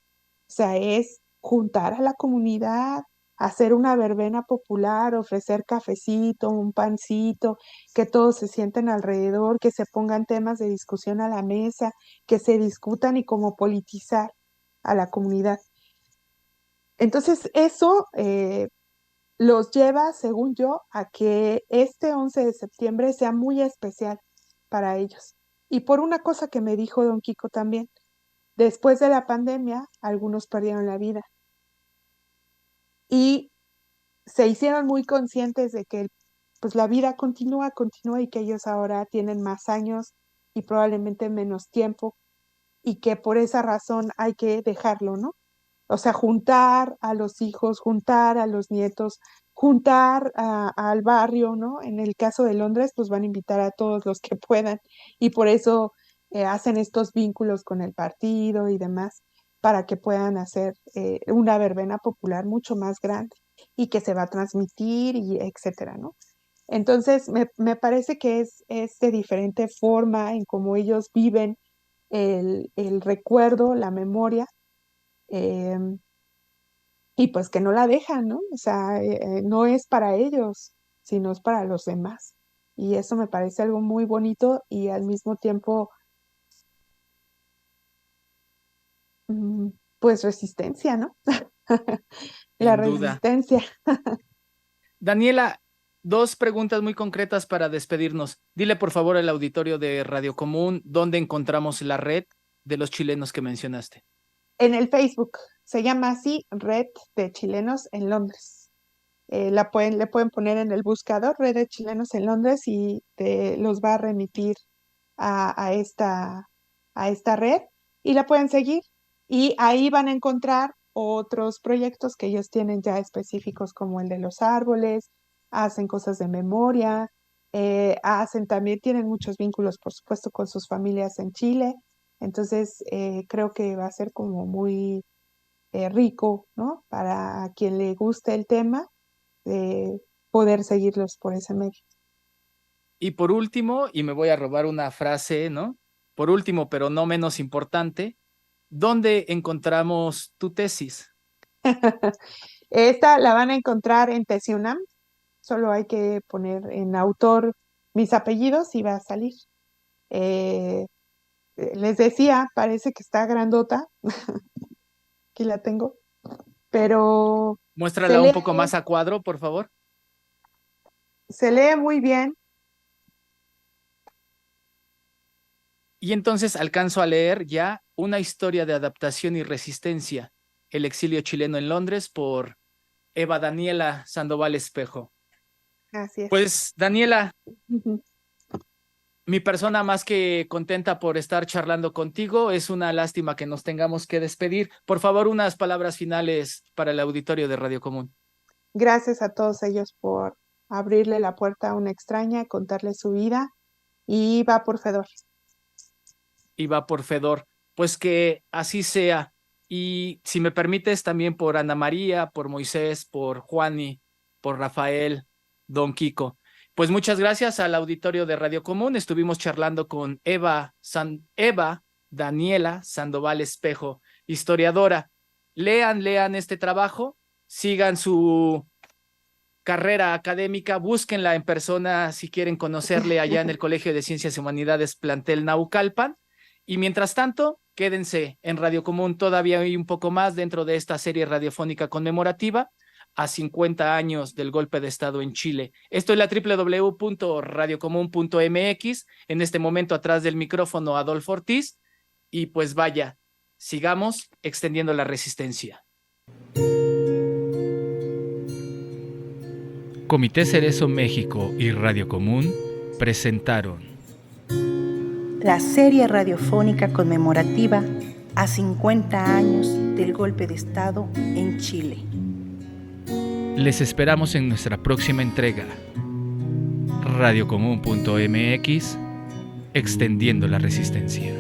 O sea, es juntar a la comunidad, hacer una verbena popular, ofrecer cafecito, un pancito, que todos se sienten alrededor, que se pongan temas de discusión a la mesa, que se discutan y como politizar a la comunidad. Entonces, eso los lleva, según yo, a que este 11 de septiembre sea muy especial para ellos. Y por una cosa que me dijo don Kiko también, después de la pandemia, algunos perdieron la vida y se hicieron muy conscientes de que pues la vida continúa y que ellos ahora tienen más años y probablemente menos tiempo y que por esa razón hay que dejarlo, ¿no? O sea, juntar a los hijos, juntar a los nietos, juntar al barrio, ¿no? En el caso de Londres, pues van a invitar a todos los que puedan y por eso hacen estos vínculos con el partido y demás para que puedan hacer una verbena popular mucho más grande y que se va a transmitir y etcétera, ¿no? Entonces, me parece que es de diferente forma en cómo ellos viven el recuerdo, la memoria, eh, y pues que no la dejan, ¿no? O sea, no es para ellos, sino es para los demás. Y eso me parece algo muy bonito y al mismo tiempo, mm, pues resistencia, ¿no? La Sin duda. resistencia. Daniela, dos preguntas muy concretas para despedirnos. Dile por favor al auditorio de Radio Común dónde encontramos la red de los chilenos que mencionaste. En el Facebook, se llama así Red de Chilenos en Londres. Le pueden poner en el buscador Red de Chilenos en Londres y los va a remitir a esta red y la pueden seguir. Y ahí van a encontrar otros proyectos que ellos tienen ya específicos como el de los árboles, hacen cosas de memoria, también tienen muchos vínculos, por supuesto, con sus familias en Chile. Entonces, creo que va a ser como muy rico, ¿no? Para quien le guste el tema, poder seguirlos por ese medio. Y por último, y me voy a robar una frase, ¿no? Por último, pero no menos importante, ¿dónde encontramos tu tesis? Esta la van a encontrar en TesiUNAM, solo hay que poner en autor mis apellidos y va a salir. Eh, Les decía, parece que está grandota, aquí la tengo, pero se Muéstrala un lee, poco más a cuadro, por favor. se lee muy bien. Y entonces alcanzo a leer ya una historia de adaptación y resistencia, el exilio chileno en Londres por Eva Daniela Sandoval Espejo. Así es. Pues Daniela, mi persona más que contenta por estar charlando contigo, es una lástima que nos tengamos que despedir. Por favor, unas palabras finales para el auditorio de Radio Común. Gracias a todos ellos por abrirle la puerta a una extraña, contarle su vida y va por Fedor. Y va por Fedor. Pues que así sea. Y si me permites, también por Ana María, por Moisés, por Juani, por Rafael, Don Kiko. Pues muchas gracias al auditorio de Radio Común. Estuvimos charlando con Eva Daniela Sandoval Espejo, historiadora. Lean este trabajo, sigan su carrera académica, búsquenla en persona si quieren conocerle allá en el Colegio de Ciencias y Humanidades Plantel Naucalpan. Y mientras tanto, quédense en Radio Común, todavía hay un poco más dentro de esta serie radiofónica conmemorativa a 50 años del golpe de Estado en Chile. Esto es la www.radiocomún.mx. En este momento atrás del micrófono Adolfo Ortiz. Y pues vaya, sigamos extendiendo la resistencia. Comité Cerezo México y Radio Común presentaron la serie radiofónica conmemorativa a 50 años del golpe de Estado en Chile. Les esperamos en nuestra próxima entrega. Radiocomún.mx, extendiendo la resistencia.